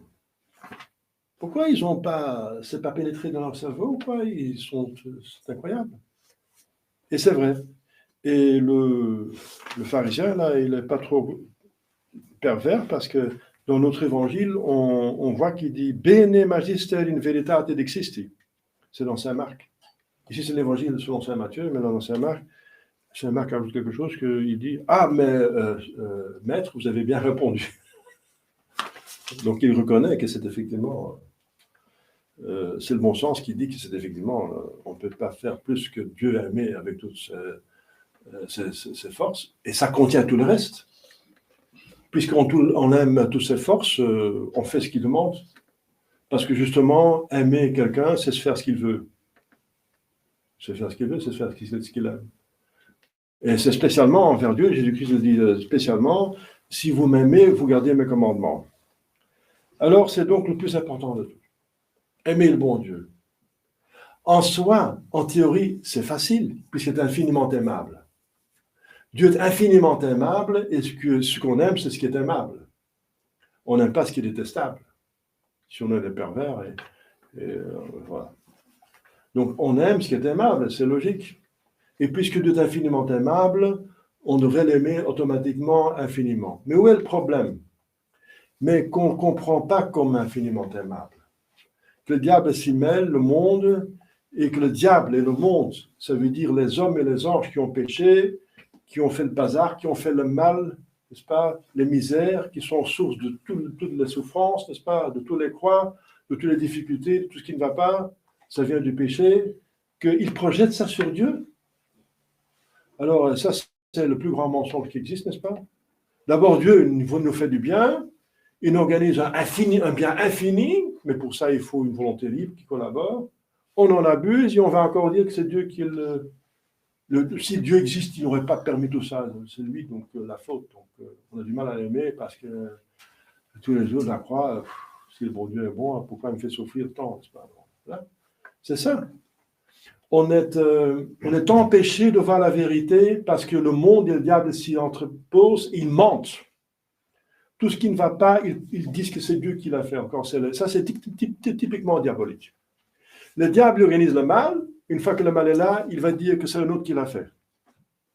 Pourquoi ils n'ont pas, c'est pas pénétré dans leur cerveau ou quoi? C'est incroyable. Et c'est vrai. Et le pharisien, là, il n'est pas trop pervers parce que dans notre évangile, on voit qu'il dit Bene magister in veritate dexisti. C'est dans Saint Marc. Ici, c'est l'évangile selon Saint Matthieu, mais dans Saint Marc ajoute quelque chose qu'il dit ah, mais maître, vous avez bien répondu. Donc il reconnaît que c'est effectivement. C'est le bon sens qui dit que c'est effectivement, on ne peut pas faire plus que Dieu aimer avec toutes ses forces, et ça contient tout le reste. Puisqu'on aime toutes ses forces, on fait ce qu'il demande. Parce que justement, aimer quelqu'un, c'est se faire ce qu'il veut. C'est faire ce qu'il veut, c'est se faire ce qu'il aime. Et c'est spécialement envers Dieu, Jésus-Christ le dit spécialement, si vous m'aimez, vous gardez mes commandements. Alors, c'est donc le plus important de tout. Aimer le bon Dieu. En soi, en théorie, c'est facile, puisqu'il est infiniment aimable. Dieu est infiniment aimable, et ce qu'on aime, c'est ce qui est aimable. On n'aime pas ce qui est détestable. Si on est des pervers, voilà. Donc, on aime ce qui est aimable, c'est logique. Et puisque Dieu est infiniment aimable, on devrait l'aimer automatiquement infiniment. Mais où est le problème? Mais qu'on ne comprend pas comme infiniment aimable. Que le diable s'y mêle, le monde, et que le diable et le monde, ça veut dire les hommes et les anges qui ont péché, qui ont fait le bazar, qui ont fait le mal, n'est-ce pas, les misères, qui sont source de toutes les souffrances, n'est-ce pas, de tous les croix, de toutes les difficultés, de tout ce qui ne va pas, ça vient du péché, qu'ils projettent ça sur Dieu. Alors ça, c'est le plus grand mensonge qui existe, n'est-ce pas? D'abord, Dieu nous fait du bien, il organise un bien infini, mais pour ça, il faut une volonté libre qui collabore. On en abuse et on va encore dire que c'est Dieu qui si Dieu existe, il n'aurait pas permis tout ça. C'est lui, donc la faute. Donc, on a du mal à l'aimer parce que tous les jours, la croix, si le bon Dieu est bon, pourquoi il me fait souffrir tant? C'est ça. On est empêché de voir la vérité parce que le monde et le diable s'y entreposent, ils mentent. Tout ce qui ne va pas, ils disent que c'est Dieu qui l'a fait encore. Ça, c'est typiquement diabolique. Le diable organise le mal. Une fois que le mal est là, il va dire que c'est un autre qui l'a fait.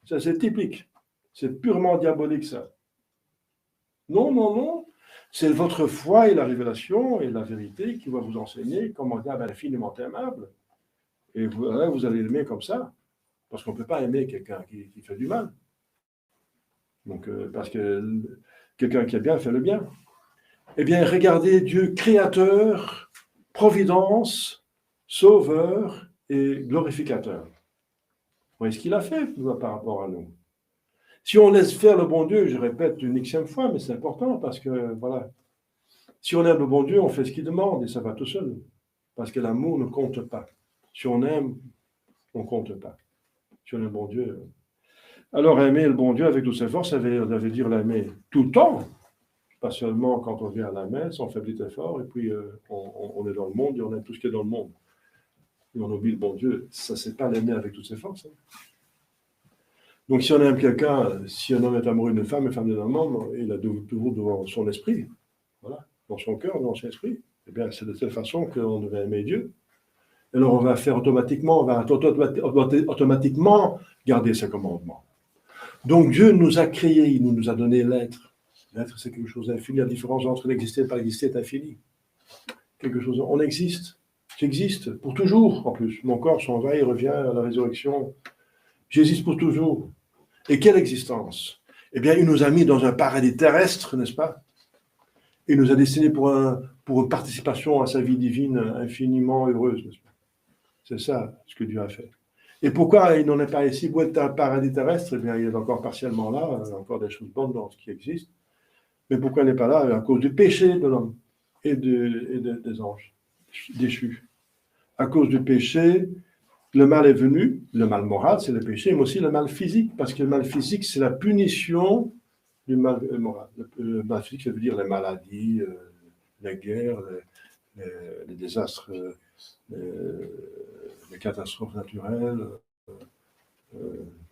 Ça, c'est typique. C'est purement diabolique, ça. Non, non, non. C'est votre foi et la révélation et la vérité qui va vous enseigner comment le diable est infiniment aimable. Et vous allez l'aimer comme ça. Parce qu'on ne peut pas aimer quelqu'un qui fait du mal. Donc, parce que quelqu'un qui est bien fait le bien. Eh bien, regardez Dieu créateur, providence, sauveur et glorificateur. Vous voyez ce qu'il a fait par rapport à nous. Si on laisse faire le bon Dieu, je répète une xème fois, mais c'est important parce que, voilà, si on aime le bon Dieu, on fait ce qu'il demande et ça va tout seul. Parce que l'amour ne compte pas. Si on aime, on ne compte pas. Si on aime le bon Dieu. Alors, aimer le bon Dieu avec toutes ses forces, ça veut dire l'aimer tout le temps. Pas seulement quand on vient à la messe, on fait petit effort, et puis on est dans le monde et on aime tout ce qui est dans le monde. Et on oublie le bon Dieu. Ça, c'est pas l'aimer avec toutes ses forces. Hein. Donc, si on aime quelqu'un, si un homme est amoureux d'une femme est d'un homme, il a toujours devant son esprit, voilà, dans son cœur, dans son esprit. Eh bien, c'est de telle façon qu'on devait aimer Dieu. Et alors, on va automatiquement garder ses commandements. Donc, Dieu nous a créés, il nous a donné l'être. L'être, c'est quelque chose d'infini. La différence entre l'exister et ne pas exister est infinie. Quelque chose, on existe. J'existe pour toujours, en plus. Mon corps s'en va, il revient à la résurrection. J'existe pour toujours. Et quelle existence? Eh bien, il nous a mis dans un paradis terrestre, n'est-ce pas? Il nous a destinés pour une participation à sa vie divine infiniment heureuse. C'est ça ce que Dieu a fait. Et pourquoi il n'en est pas ici pour être un paradis terrestre? Eh bien, il est encore partiellement là, il y a encore des choses bonnes dans ce qui existe. Mais pourquoi il n'est pas là? À cause du péché de l'homme et des anges déchus. À cause du péché, le mal est venu, le mal moral, c'est le péché, mais aussi le mal physique, parce que le mal physique, c'est la punition du mal moral. Le mal physique, ça veut dire les maladies, les guerres, les désastres, les catastrophes naturelles,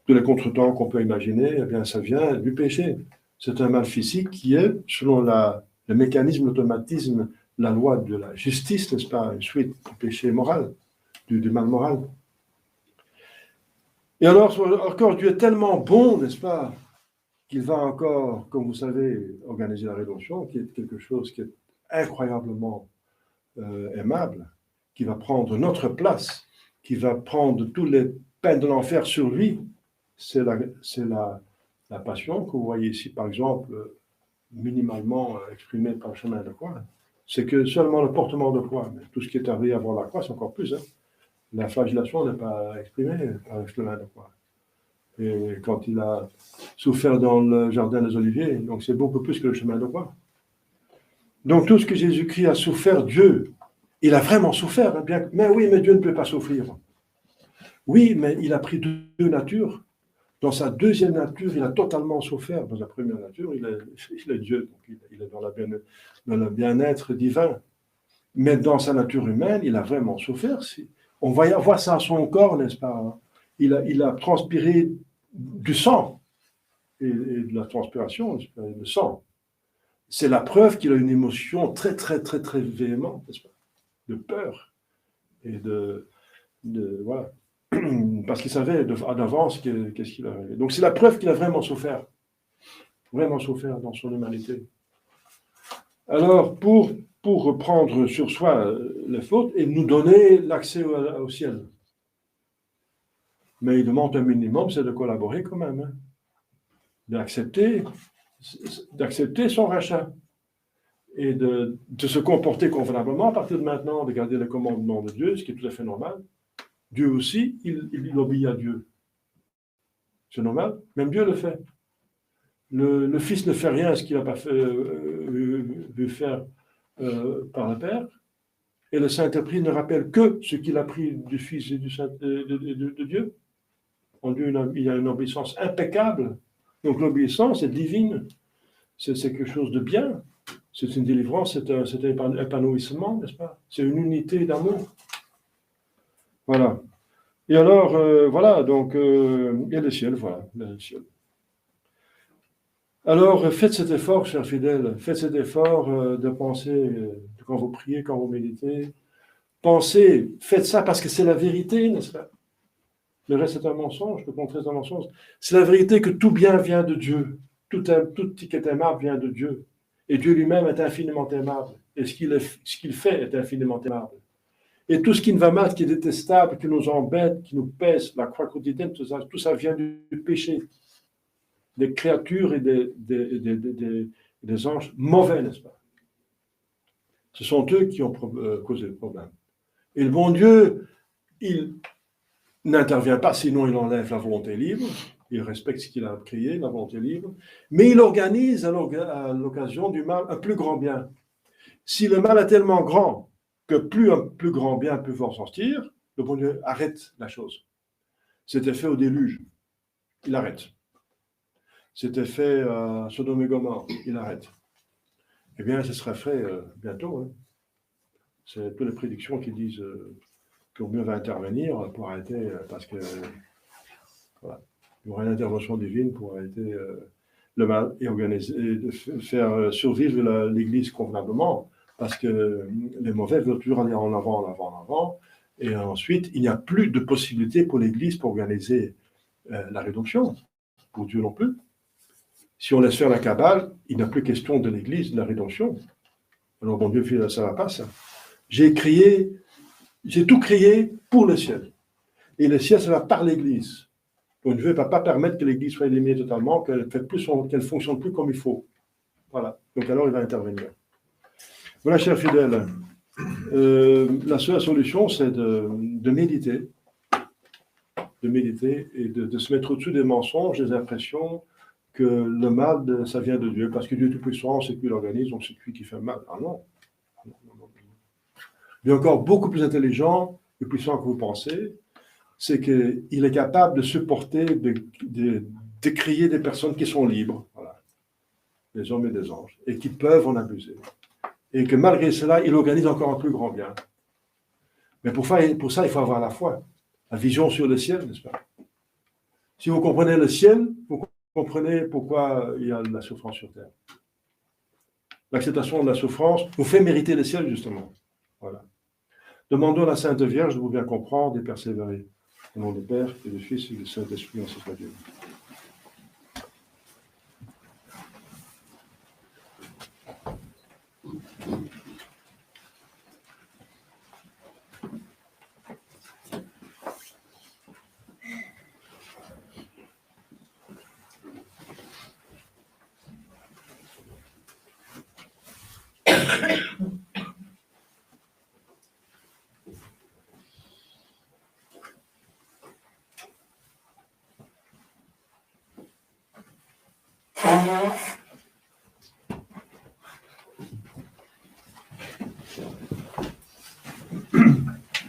tous les contretemps qu'on peut imaginer, eh bien, ça vient du péché. C'est un mal physique qui est, selon le mécanisme, l'automatisme, la loi de la justice, n'est-ce pas, une suite du péché moral, du mal moral. Et alors, encore, Dieu est tellement bon, n'est-ce pas, qu'il va encore, comme vous savez, organiser la rédemption, qui est quelque chose qui est incroyablement aimable, qui va prendre notre place, qui va prendre toutes les peines de l'enfer sur lui. C'est la passion que vous voyez ici, par exemple, minimalement exprimée par le chemin de la croix. C'est que seulement le portement de croix, mais tout ce qui est arrivé avant la croix, c'est encore plus. Hein. La flagellation n'est pas exprimée par le chemin de croix. Et quand il a souffert dans le jardin des Oliviers, donc c'est beaucoup plus que le chemin de croix. Donc tout ce que Jésus-Christ a souffert, Dieu, il a vraiment souffert. Hein, bien, mais oui, mais Dieu ne peut pas souffrir. Oui, mais il a pris deux natures. Dans sa deuxième nature, il a totalement souffert. Dans sa première nature, il est Dieu, donc il est dans le bien-être divin. Mais dans sa nature humaine, il a vraiment souffert. On va voir ça à son corps, n'est-ce pas? Il a transpiré du sang et de la transpiration, le sang. C'est la preuve qu'il a une émotion très, très, très, très véhémente, n'est-ce pas? De peur et voilà. Parce qu'il savait d'avance qu'est-ce qu'il arrivait. Donc c'est la preuve qu'il a vraiment souffert dans son humanité. Alors, pour reprendre sur soi les fautes et nous donner l'accès au ciel. Mais il demande un minimum, c'est de collaborer quand même, hein. d'accepter son rachat et de se comporter convenablement à partir de maintenant, de garder les commandements de Dieu, ce qui est tout à fait normal. Dieu aussi, il obéit à Dieu. C'est normal, même Dieu le fait. Le Fils ne fait rien ce qu'il n'a pas vu faire par le Père, et le Saint-Esprit ne rappelle que ce qu'il a pris du Fils et de Dieu. En Dieu, il a une obéissance impeccable. Donc l'obéissance est divine. C'est quelque chose de bien. C'est une délivrance, c'est un épanouissement, n'est-ce pas? C'est une unité d'amour. Voilà. Et alors, voilà, donc, il y a le ciel, voilà, le ciel. Alors, faites cet effort, chers fidèles, faites cet effort de penser, quand vous priez, quand vous méditez. Pensez, faites ça parce que c'est la vérité, n'est-ce pas? Le reste est un mensonge, le contraire est un mensonge. C'est la vérité que tout bien vient de Dieu. Tout qui est aimable vient de Dieu. Et Dieu lui-même est infiniment aimable. Et ce qu'il fait est infiniment aimable. Et tout ce qui ne va mal, qui est détestable, qui nous embête, qui nous pèse, la croix quotidienne, tout ça vient du péché. Des créatures et des anges mauvais, n'est-ce pas? Ce sont eux qui ont causé le problème. Et le bon Dieu, il n'intervient pas, sinon il enlève la volonté libre, il respecte ce qu'il a créé, la volonté libre, mais il organise à l'occasion du mal un plus grand bien. Si le mal est tellement grand que plus un plus grand bien peut en sortir, le bon Dieu arrête la chose. C'était fait au déluge, il arrête. C'était fait à Sodome et Gomorrhe, il arrête. Eh bien, ce sera fait bientôt. Hein. C'est toutes les prédictions qui disent que Dieu va intervenir pour arrêter, parce que voilà, il y aura une intervention divine pour arrêter le mal et faire survivre l'Église convenablement, parce que les mauvais veulent toujours aller en avant, et ensuite, il n'y a plus de possibilité pour l'Église pour organiser la rédemption, pour Dieu non plus. Si on laisse faire la cabale, il n'y a plus question de l'Église, de la rédemption. Alors, bon Dieu, ça ne va pas, ça. J'ai tout créé pour le ciel. Et le ciel, ça va par l'Église. Donc Dieu ne va pas permettre que l'Église soit éliminée totalement, qu'elle ne fonctionne plus comme il faut. Voilà. Donc alors, il va intervenir. Voilà, chers fidèles, la seule solution, c'est de méditer et de se mettre au-dessus des mensonges, des impressions que le mal, ça vient de Dieu, parce que Dieu est tout-puissant, c'est lui qui l'organise, donc c'est lui qui fait le mal. Ah non. Il est encore beaucoup plus intelligent et puissant que vous pensez, c'est qu'il est capable de supporter, de créer des personnes qui sont libres, voilà, des hommes et des anges, et qui peuvent en abuser. Et que malgré cela, il organise encore un plus grand bien. Mais pour ça, il faut avoir la foi, la vision sur le ciel, n'est-ce pas? Si vous comprenez le ciel, vous comprenez pourquoi il y a de la souffrance sur terre. L'acceptation de la souffrance nous fait mériter le ciel, justement. Voilà. Demandons à la Sainte Vierge de vous bien comprendre et persévérer. Au nom du Père et du Fils et du Saint-Esprit, ainsi soit Dieu.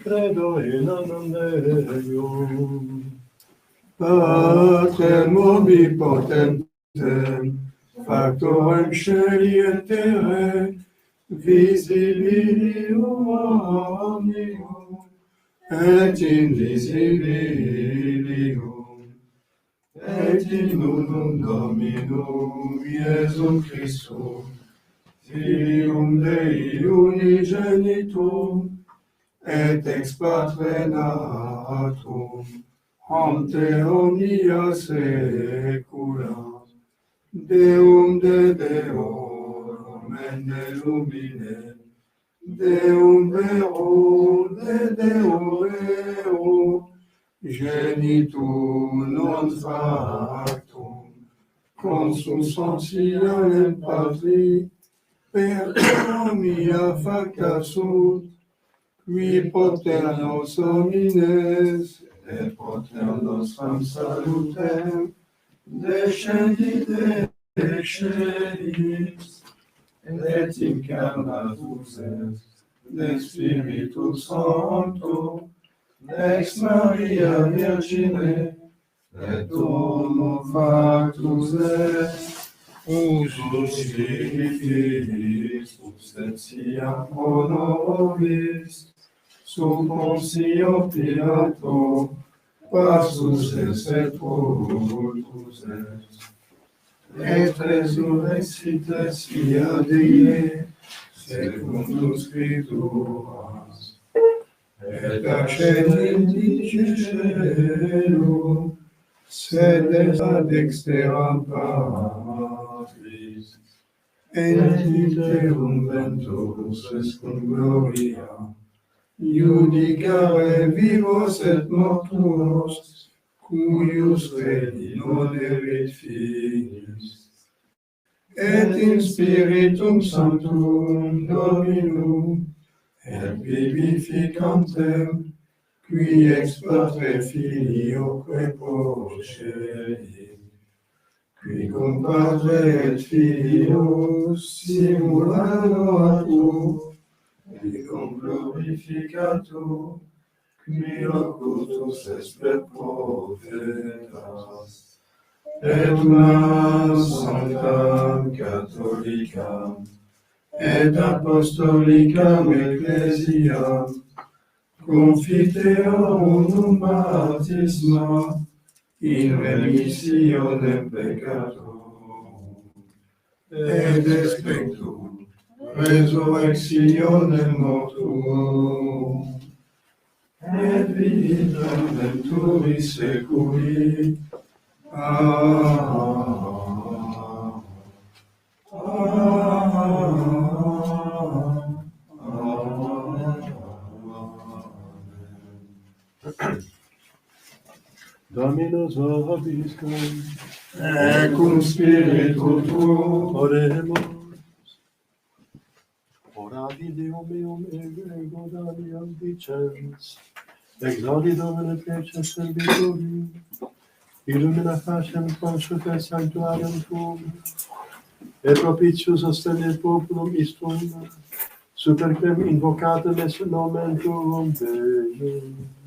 Credo in anum Deum, Patrem omnipotentem, factorem sceli et terrae, visibilium omnium, et invisibilium, et in unum Dominum Iesum Christum, Filium Dei unigenitum, et ex Patre natum, ante omnia saecula, Deum de Deorum et de lumine, Deum vero de Deo vero, genitum non factum, consubstantialem Patri, per omnia facta sunt, qui poternos homines, et poter nostram salutem, descendit ex celis, et incarnatus est, de Spiritus Sancto, ex Maria Virgine, et homo factus est, usus Filiis, substantia honoris, sub Pontio Pilato, passus et vultus est, et resurrexit sia die, secundum Scripturas, et ascendit in caelum, sedet ad dexteram Patris, et iterum venturus est cum gloria, judicare vivos et mortuos, cuius regni non erit finis, et in Spiritum Sanctum Dominum, et vivificantem, qui ex Patre Filioque procedit, qui cum Patre et Filio simulator, et cum glorificator, qui locutus est per prophetas, et unam sanctam catholicam, et apostolicam ecclesiam, confiteor unum baptisma, in remissionem peccatorum, et expectum resurrectionem mortuum, et vitam venturis seculi. Amen. Dominus vobiscum, Et cum spiritu tuo, oremus. ora videum meum ego Daniel dicens, exaudi Domine preces servitori, illumina facem consulta sanctuarium tuum, et propitius ostende populum istum, super quem invocatum est nomen tuum Deus.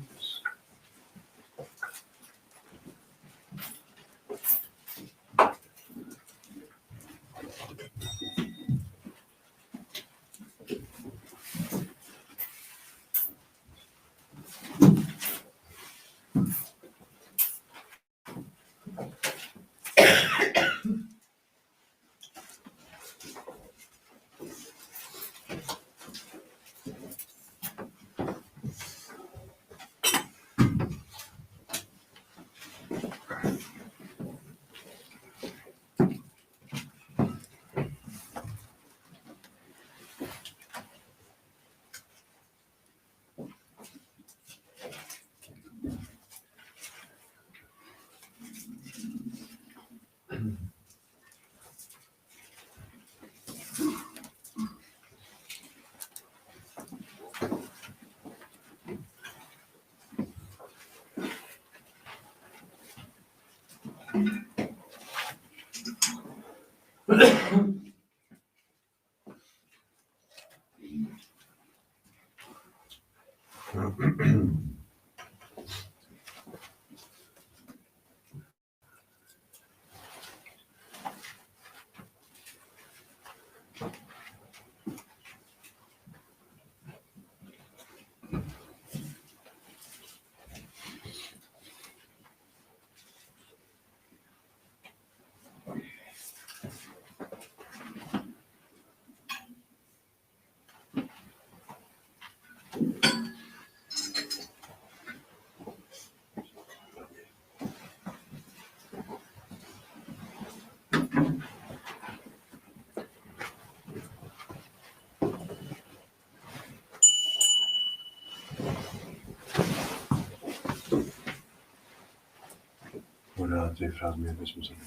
Voilà, tes phrases, mais responsables.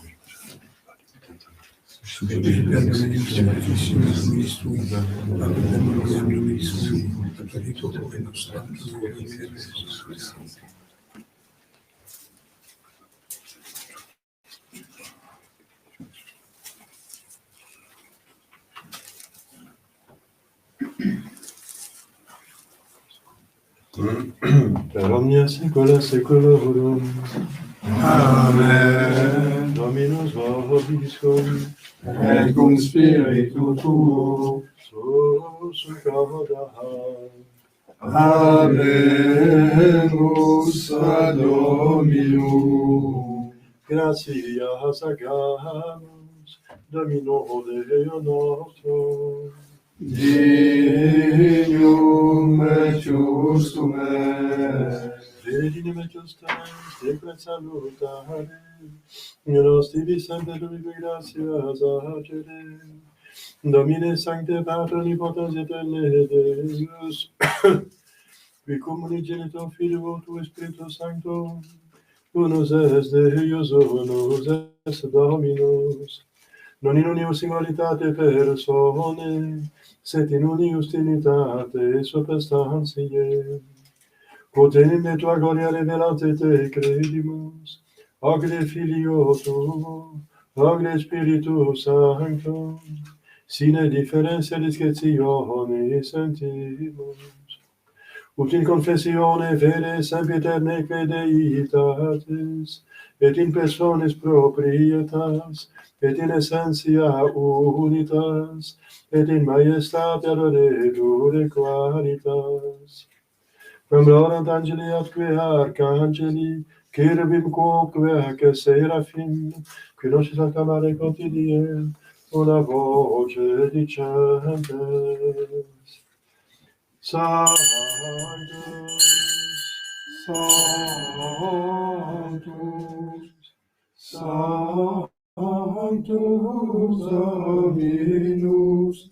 Per omnia saecula saeculorum. Amen. Dominus vobiscum. Et cum spiritu tuo. Habemus ad Dominum. Gratias agamus, Domino Deo nostro. Dignum et justum est. Vedinem et justum est, decret salutare. Nos tibi sancte Dei gratias agere. Domine sancte Pater omnipotens et Deus, qui communi genitor Filio tu Spiritus Sancto, unus est Deus, unus est Dominus, non in unius singularitate personae, sed in unius trinitate substantiae. Quod enim de tua gloria revelate te credimus, hoc de Filio tuo, hoc de Spiritus Sancto, sine differentia discretione sentimus. Ut in confessione fede sempiterne deitatis, et in personis proprietas, et in essentia unitas, et in majestate adoreture qualitas. Quam laudant angeli atque arcangeli, cherubim quoque ac seraphim, qui nos acclamare quotidiem, una voce dicentes. Sanctus, Sanctus, Sanctus Dominus,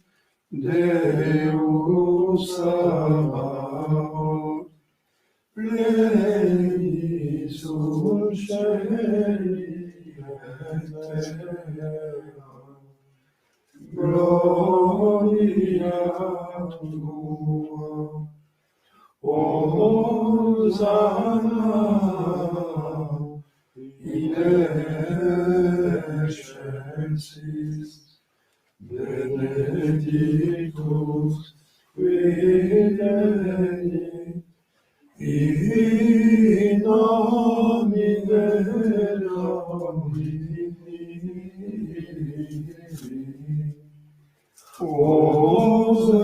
Deus Sabaoth, pleni sunt caeli et terra. Gloria tua. Hosanna in excelsis, benedictus qui venit, in nomine Domini. Hosanna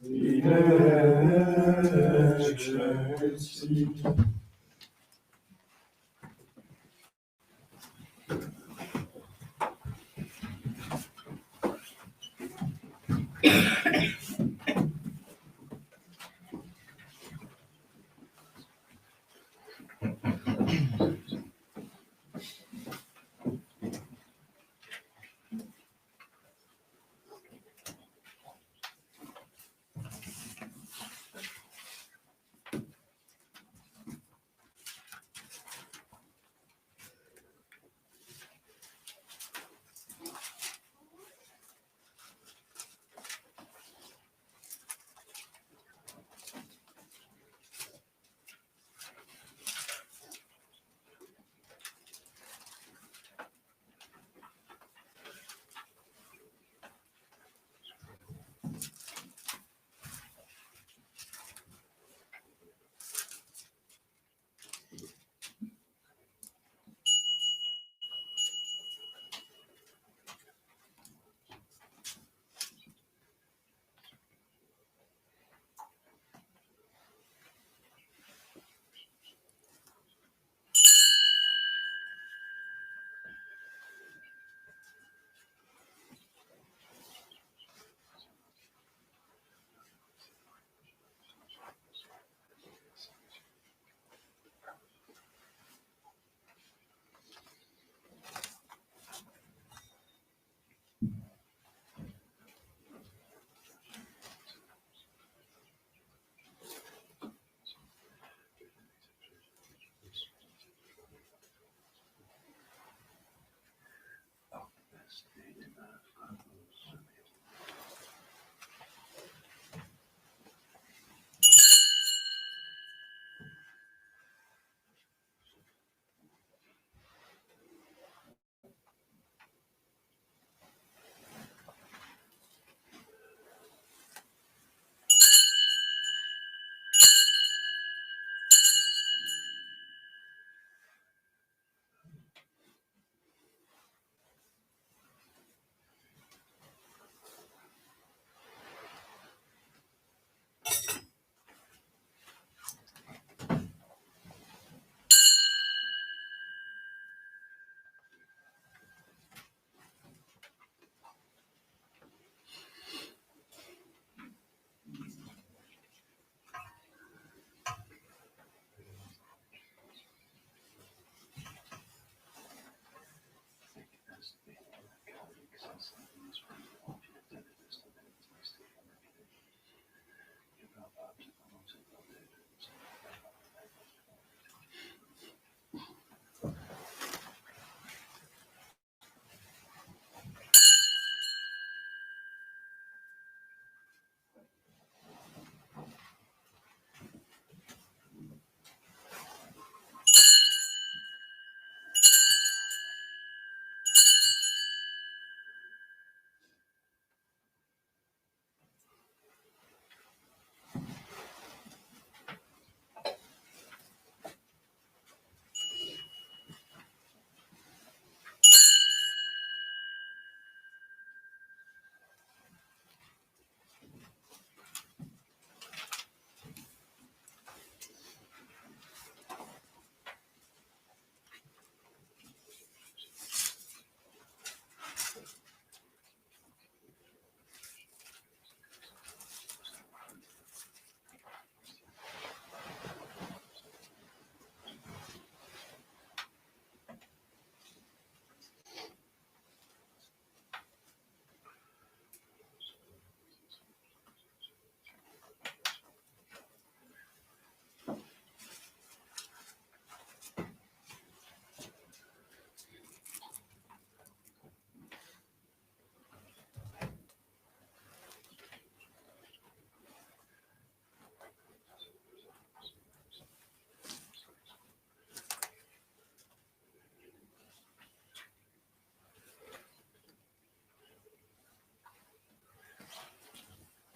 in excelsis.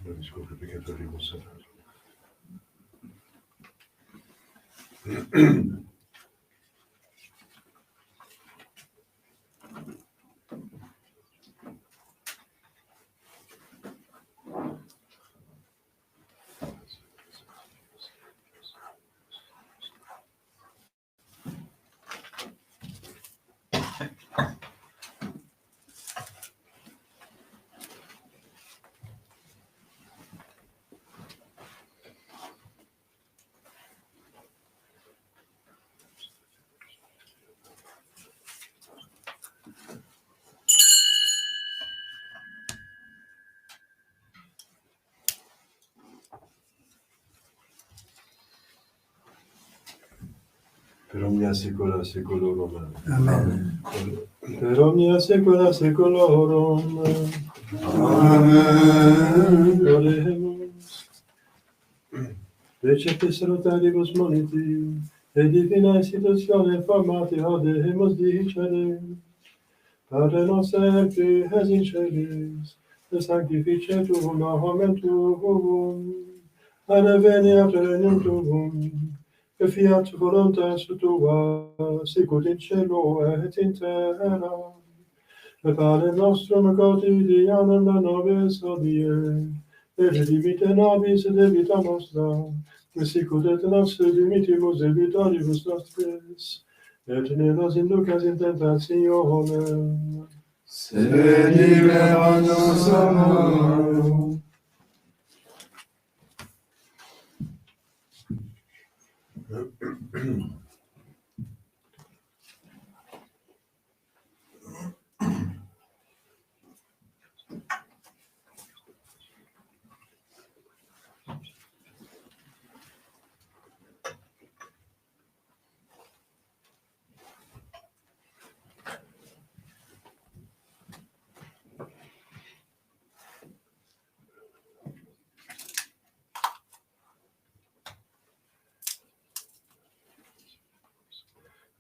nobiscum peccatoribus et per omnia saecula saeculorum. Amen. Per omnia saecula saeculorum. Amen. Oremus. Recepte salutaribus moniti, e divina institutione formati audemus dicere. Padre noster qui es in celis, sanctificetur nomen tuum, adveniat regnum tuum, et fiat voluntas tua, sicut in cielo et in terra. Et Padre nostrum quotidianum da nobis hodie, et dimite nobis debita nostra, sicut et nos dimitimus debitoribus nostris, et ne nos inducas in tentationem, Sed libera-nos a malo.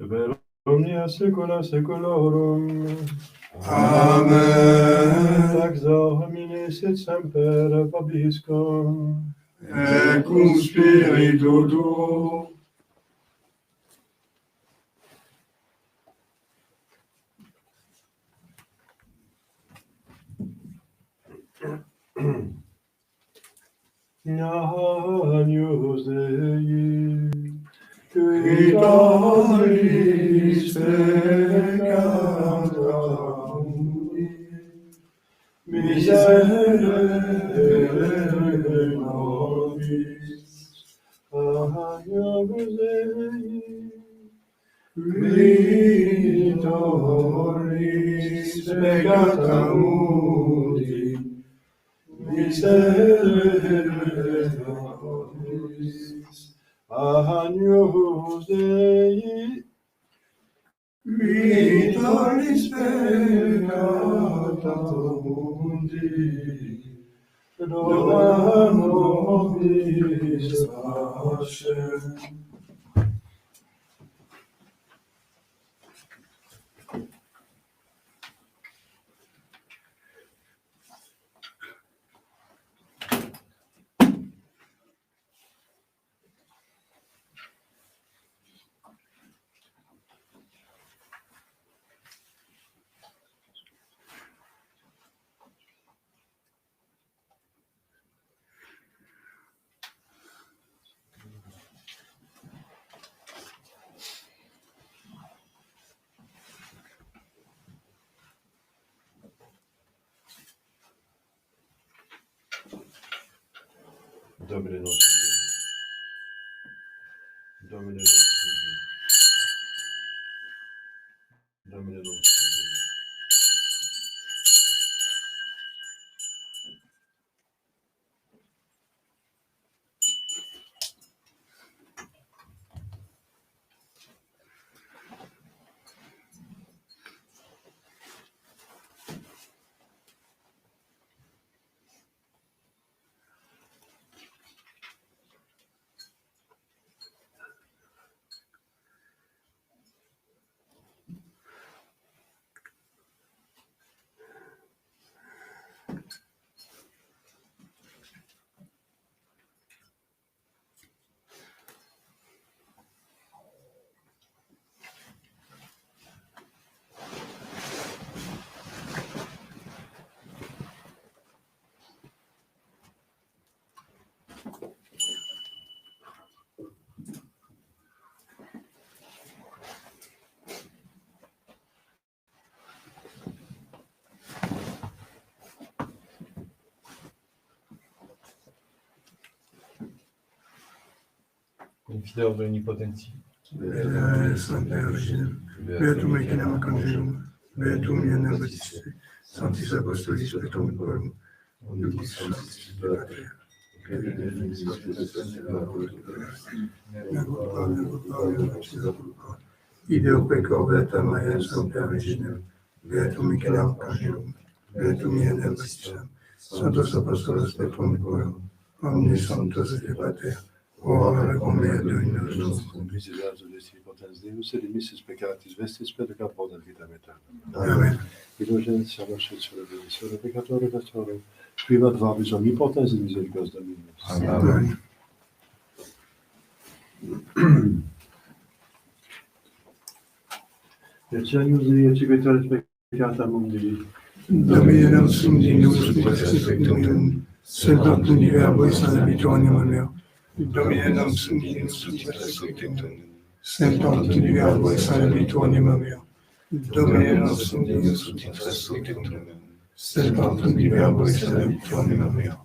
per omnia saecula saeculorum. Amen. Pax Domini sit semper vobiscum. Et cum spiritu tuo. Agnus Dei, Qui tollis peccata mundi, miserere nobis. Agnus Dei, Qui tollis peccata mundi, miserere nobis. Agnus Dei, Qui tollis peccata mundi, dona nobis pacem. Domine nostrum Dei. Domine nostrum Dei. Domine nostrum Dei. Confideor omnipotentie, Santa Virginem, Beatum ecenam conjugum, Beatum iam baptice, Sanctis Apostolis Petrus Quorum, Ducis Sanctis Pater, Ideo pecor beata Maria Santa Virginem, Beatum ecenam conjugum, Beatum iam baptice, Sanctos Apostolos Petrus Quorum, Omnis Sanctos et Pater, ora pro mea Domini nostrum. Misericors of the potens Deus, et dimissis peccatis vestis peccator poda vitam aeterna. Amen. Indulgens salvationis sur le peccatore pastorum, privat vobis omnipotens et misericors Dominus. Amen. Etiamus Dei, etiquetur peccata mundi, Domine nostrum Deus, Christus pectorium, semper tundi verbo et salvator anima mea. Domine nostrum Deus, Christus pectorium, semper tundi verbo et salvator anima mea. Domine nostrum Deus, Christus pectorium, semper tundi verbo et salvator anima mea.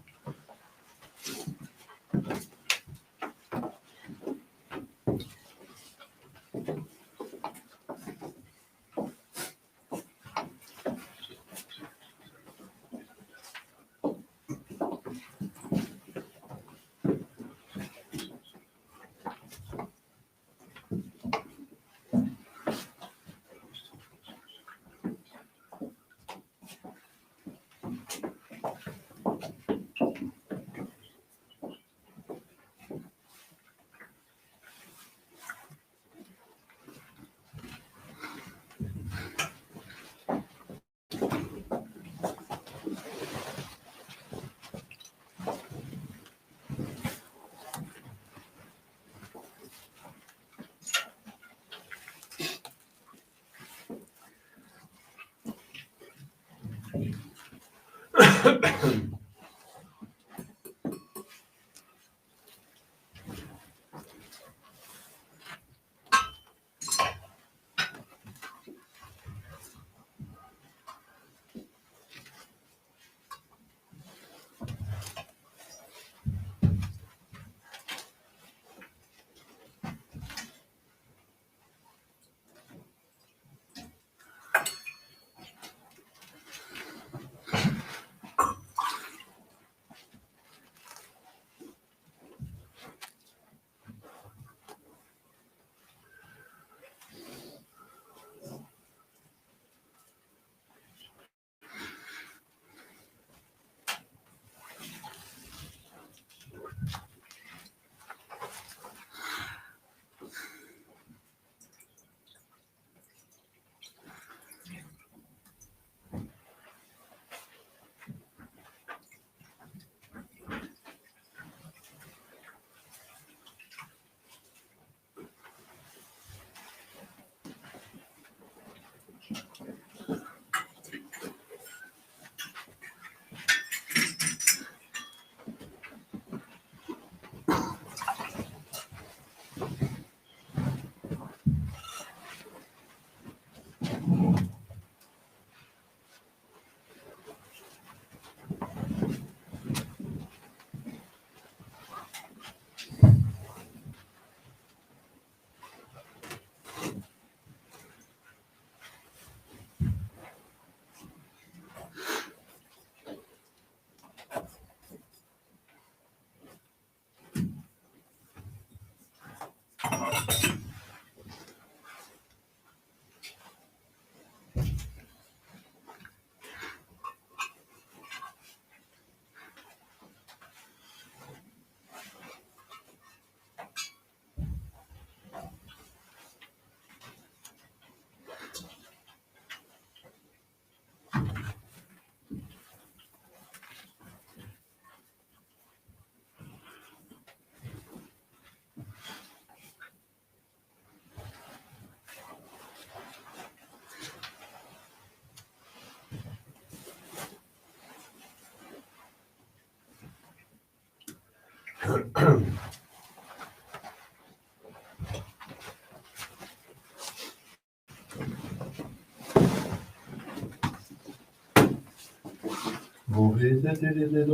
Movete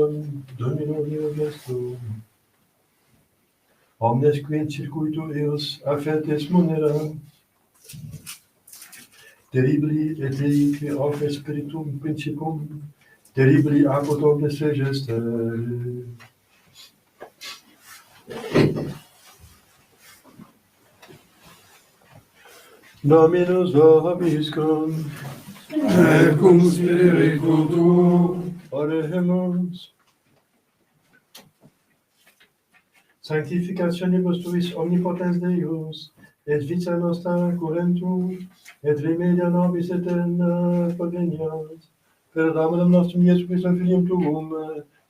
Domino Dio Gestum, omnes qui in circuito eos affetes munera, terribili et deique of spiritum principum, terribili apud omnes segeste. Dominus vobiscum, et cum spiritu tuo. oremus. Sanctificationibus tuis omnipotens Deus, et vita nostra currentur, et remedia nobis aeterna proveniat, per Dominum nostrum Iesu Christum Filium tuum,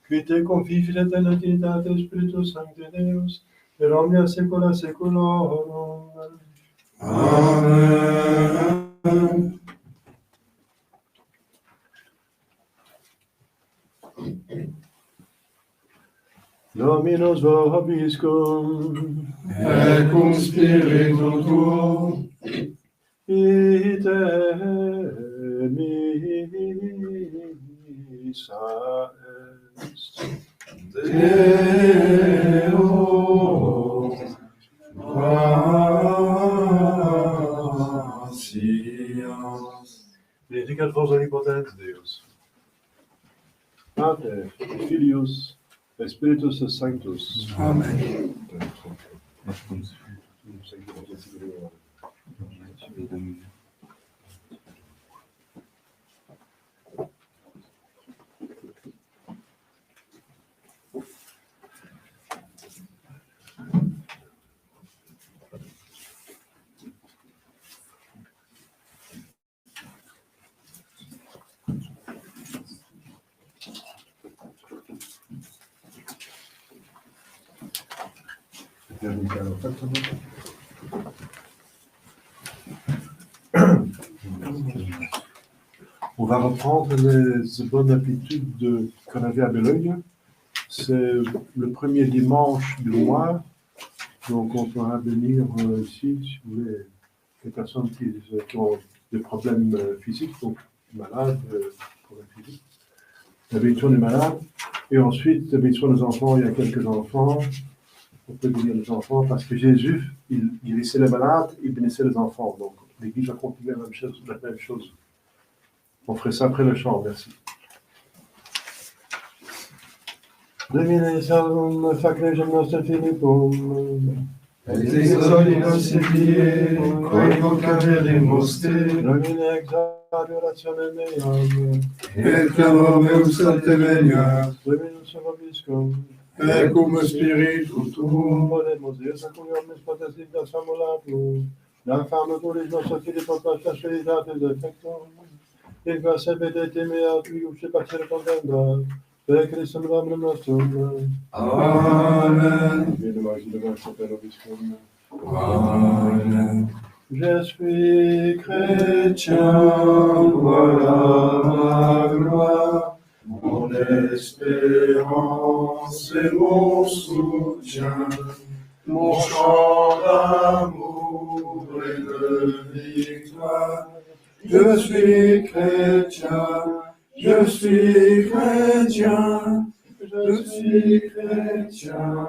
qui te conficis aeterna Trinitate Spiritus Sancte Deus, per omnia saecula saeculorum. Amen. Dominus vobiscum, Et cum spiritu tuo. ite missa est. Deo gratias. Benedicat vos omnipotens Deus, Pater, Filius, et Spiritus Sanctus. Amen. On va reprendre les bonnes habitudes qu'on avait à Bologne. C'est le premier dimanche du mois. Donc on pourra venir ici, si vous voulez, les personnes qui ont des problèmes physiques, donc malades, problèmes physiques. La bénédiction des malades. Et ensuite, la bénédiction des enfants, il y a quelques enfants. On peut bénir les enfants parce que Jésus, il guérissait les malades, il bénissait les enfants. Donc l'Église va continuer la même chose. On ferait ça après le chant, merci. Domine salvum faclegem nostrum Philippum. Et exoli nos pie, quae vocaveremus te. Domine exaudi orationem meam. Et clamor meus sancte veniat. Dominus vobiscum. Et cum spiritu tuo. Oremus Deus, cum omnes potens dictas famulatum. Nafam tulis nostro Philippum pastas felitate defectum. In qua sebete temea tui usce pacere contenda. Per Christum Dominum nostrum. Amen. Amen. Je suis Chrétien, voilà ma gloire, mon espérance et mon soutien, mon chant d'amour et de victoire. Je suis chrétien, je suis chrétien, je suis chrétien,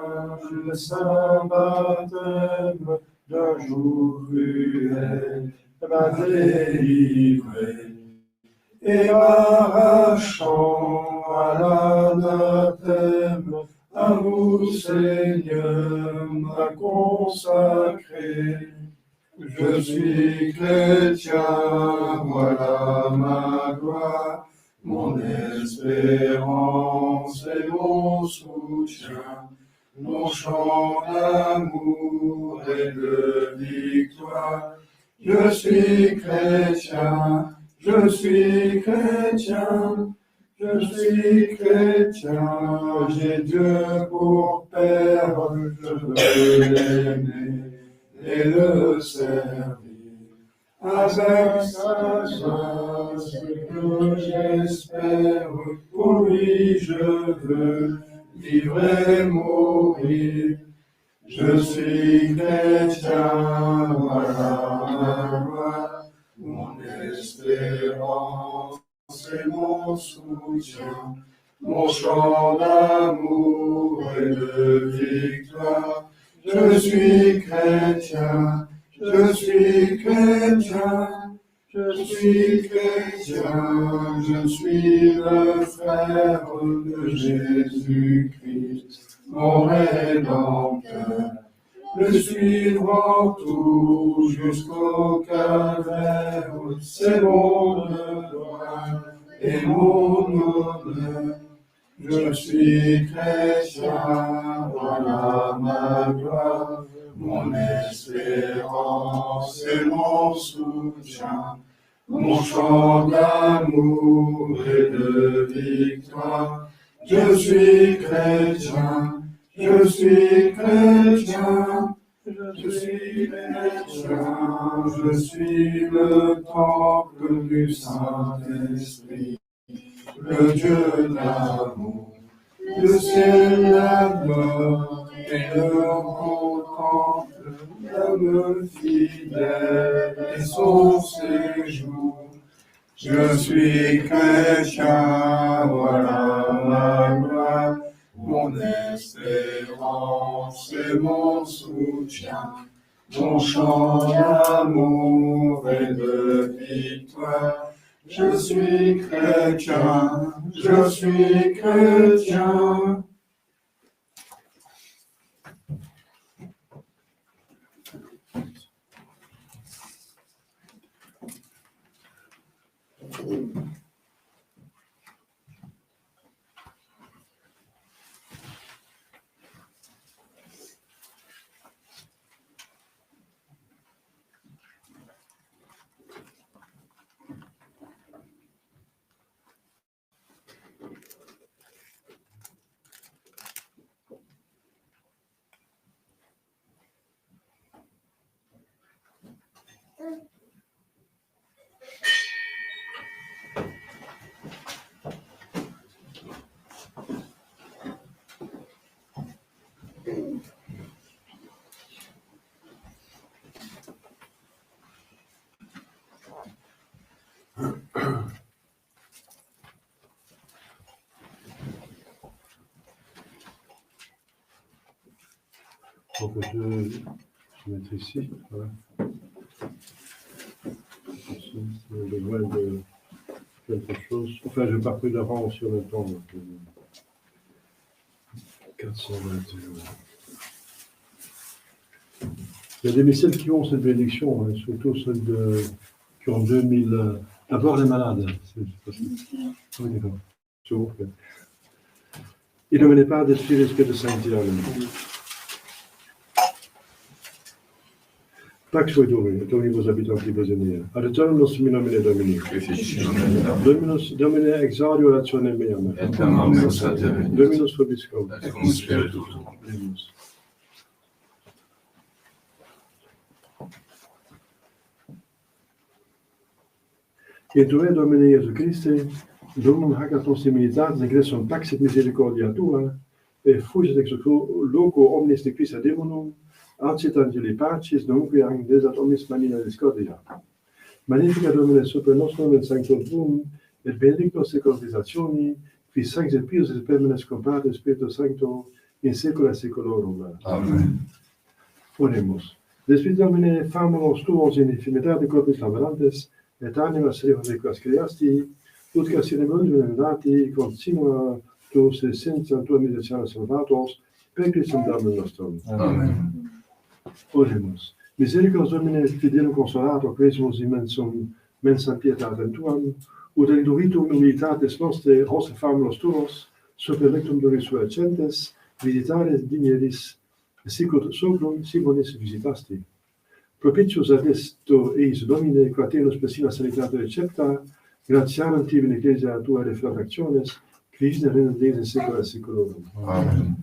le saint baptême d'un jour cruel m'a délivré et m'arrachant à l'anathème, à vous Seigneur m'a consacré. Je suis chrétien, voilà ma gloire, mon espérance et mon soutien, mon chant d'amour et de victoire. Je suis chrétien, je suis chrétien, je suis chrétien, j'ai Dieu pour Père, je veux l'aimer et le servir. Avec sa grâce que j'espère, pour lui je veux vivre et mourir. Je suis chrétien, voilà ma gloire, mon espérance et mon soutien, mon chant d'amour et de victoire. je suis chrétien, je suis chrétien, je suis chrétien, je suis le frère de Jésus-Christ, mon Rédempteur. Le suivre tout jusqu'au calvaire, c'est mon devoir et mon honneur. Je suis chrétien, voilà ma gloire, mon espérance et mon soutien, mon chant d'amour et de victoire. Je suis chrétien, je suis chrétien, je suis chrétien, je suis le temple du Saint-Esprit, le Dieu d'amour, le ciel, la mort, et le contemple, l'homme fidèle et son séjour. Je suis chrétien, voilà ma gloire, mon espérance et mon soutien, mon chant d'amour et de victoire. Je suis chrétien, je suis chrétien. Donc je vais mettre ici. Voilà. On a besoin de quelque chose. Enfin, je n'ai pas pris d'avance sur le temps. Donc, 421. Il y a des messieurs qui ont cette bénédiction, hein, surtout ceux qui ont 2000. D'abord les malades. C'est possible. Oui, d'accord. C'est bon. Il ne venait pas d'être Filii Spiritus Sancti. Pax Domini, Domini vos habitanti besenia. Ad eternus nomine Domini. Dominus Domine exaudio rationem meam. Et amam meus adere. Dominus vobiscum. Et cum spiritu tuum. Dominus. Et Tue Domine Iesu Christe, Dominum hac a similitatis ingressum taxit misericordia tua, et fugit ex loco omnis nequissa demonum, Acit angeli pacis, nunque desat omnis manina discordia. Magnifica Domine super nostrum et sanctum tuum, et benedictus secula visationi, qui sanctis et pius et permanens cum Patris Spiritus Sancto, in saecula saeculorum. Amen. Oremus. Despit Domine famulos tuos in infinitate corpus laborantes, et animas requas creasti, ut ca sine mundum dati, continua tuos et senza tua misericordia salvatos, per Christum Domine nostrum. Amen. Oremus. Misericors Domine fidelum consolator quesumus immensum mensam pietatem tuam, ut induritum humilitatis nostre hoste famulos tuos, super lectum resurrecentes, visitare digneris, sicut socrum Simonis visitasti. Propitius ad esto eis Domine, qua tenus persina sanitate recepta, gratiarum tibi in ecclesia tua refractiones, quis ne renundes in saecula saeculorum. Amen.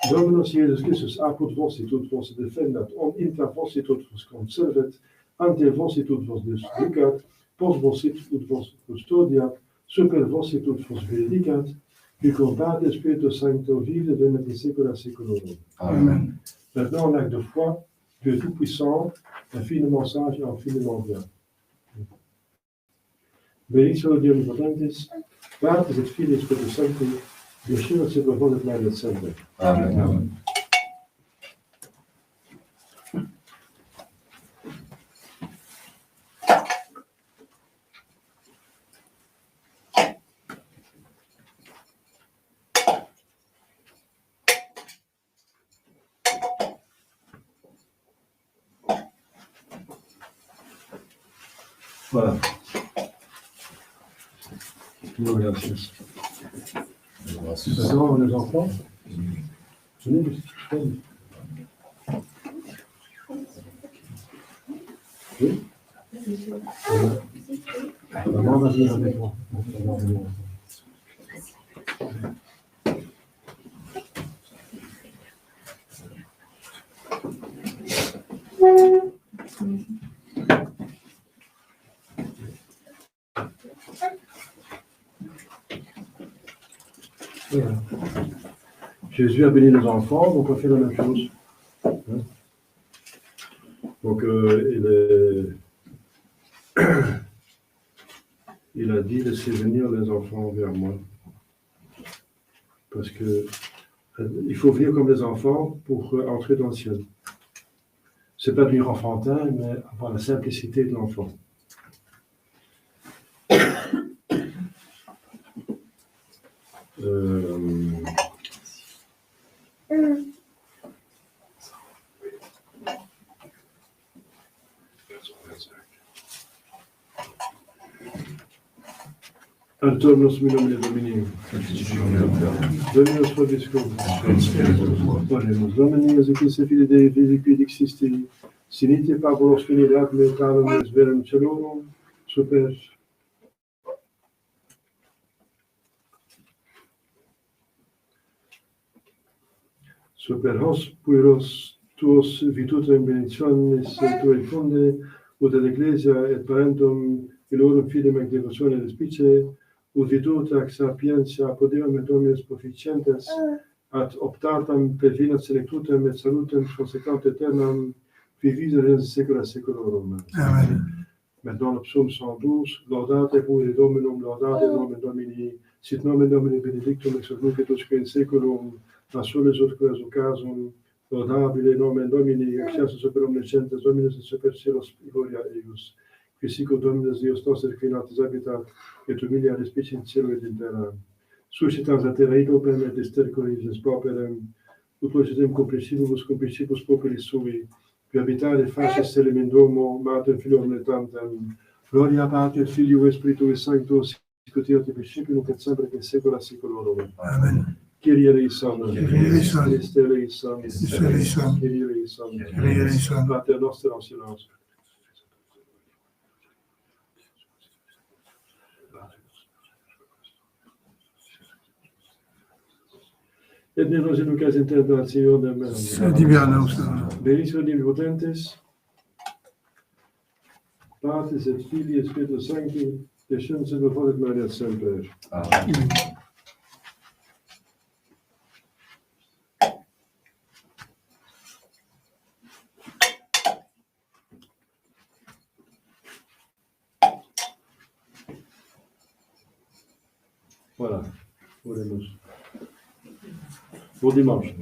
Dominus Iesus Christus apud vos et ut vos defendat, intra vos et ut vos conservet, ante vos et ut vos ducat, post vos et ut vos custodiat, super vos et ut vos benedicat, qui cum Patris Spiritus Sancto vive et venat in saecula saeculorum. Amen. Maintenant, en acte de foi, Dieu tout-puissant, infiniment sage et infiniment bien. Benedictio Dei omnipotentis, Patris et Filii et Spiritus Sancti, Dios et semper et semper. Amen. Voilà. No, gracias. Maintenant, les enfants, venez, venez. Oui. Maman va venir avec moi. Maman va venir. Voilà. Jésus a béni les enfants, donc on fait la même chose. Hein? Donc il a dit laissez venir les enfants vers moi. Parce que il faut venir comme les enfants pour entrer dans le ciel. C'est pas devenir enfantin, mais avoir la simplicité de l'enfant. Antonos Minomine Domini, Dominus Vobiscum, Oremus Domini, Iesus Fili Dei, Vidi quid existi, sinite Pavlos finidat me talum es verum celorum, super. Super hos pueros tuos vitutem benedictionis tuae funde, ut ad ecclesia et parentum illorum fidem et devotione respice, ut virtute ac sapientia poderum et omnes proficientes ad optatam perfinat selectutem et salutem consequent aeternam vivise in saecula saeculorum. Amen. Maintenant le psaume 112, laudate voi Dominum, laudate nomen Domini, sit nomen Domini benedictum ex hoc nunc et usque in saeculum, a soles usque occasum, laudabile nomen Domini, excelsus super omnes gentes, Dominus et super cielos gloria eius, qui sicut Dominus Deus noster qui natus habitat, et humilia respice in cielo et in terra. Suscitans a terra idopem et estercoris in pauperem, ut logitem comprensibus populis sui, qui habitare facies celem in domo, mater filium netantem, gloria Patri et Filio et Spiritui Sancto, sic ut erat in principio nunc et semper et in saecula saeculorum. Amen. Kyrie eleison, Kyrie eleison, Christe eleison, Christe eleison, Kyrie eleison, Kyrie eleison. Pater noster en silence. Et nos in lucas in tentationem. Sedibia nostra. Benissimo omnipotentes, Patris et Filii et Spiritus Sancti, descendat super vos et manet semper. Amen. Voilà, oremus. Bon dimanche.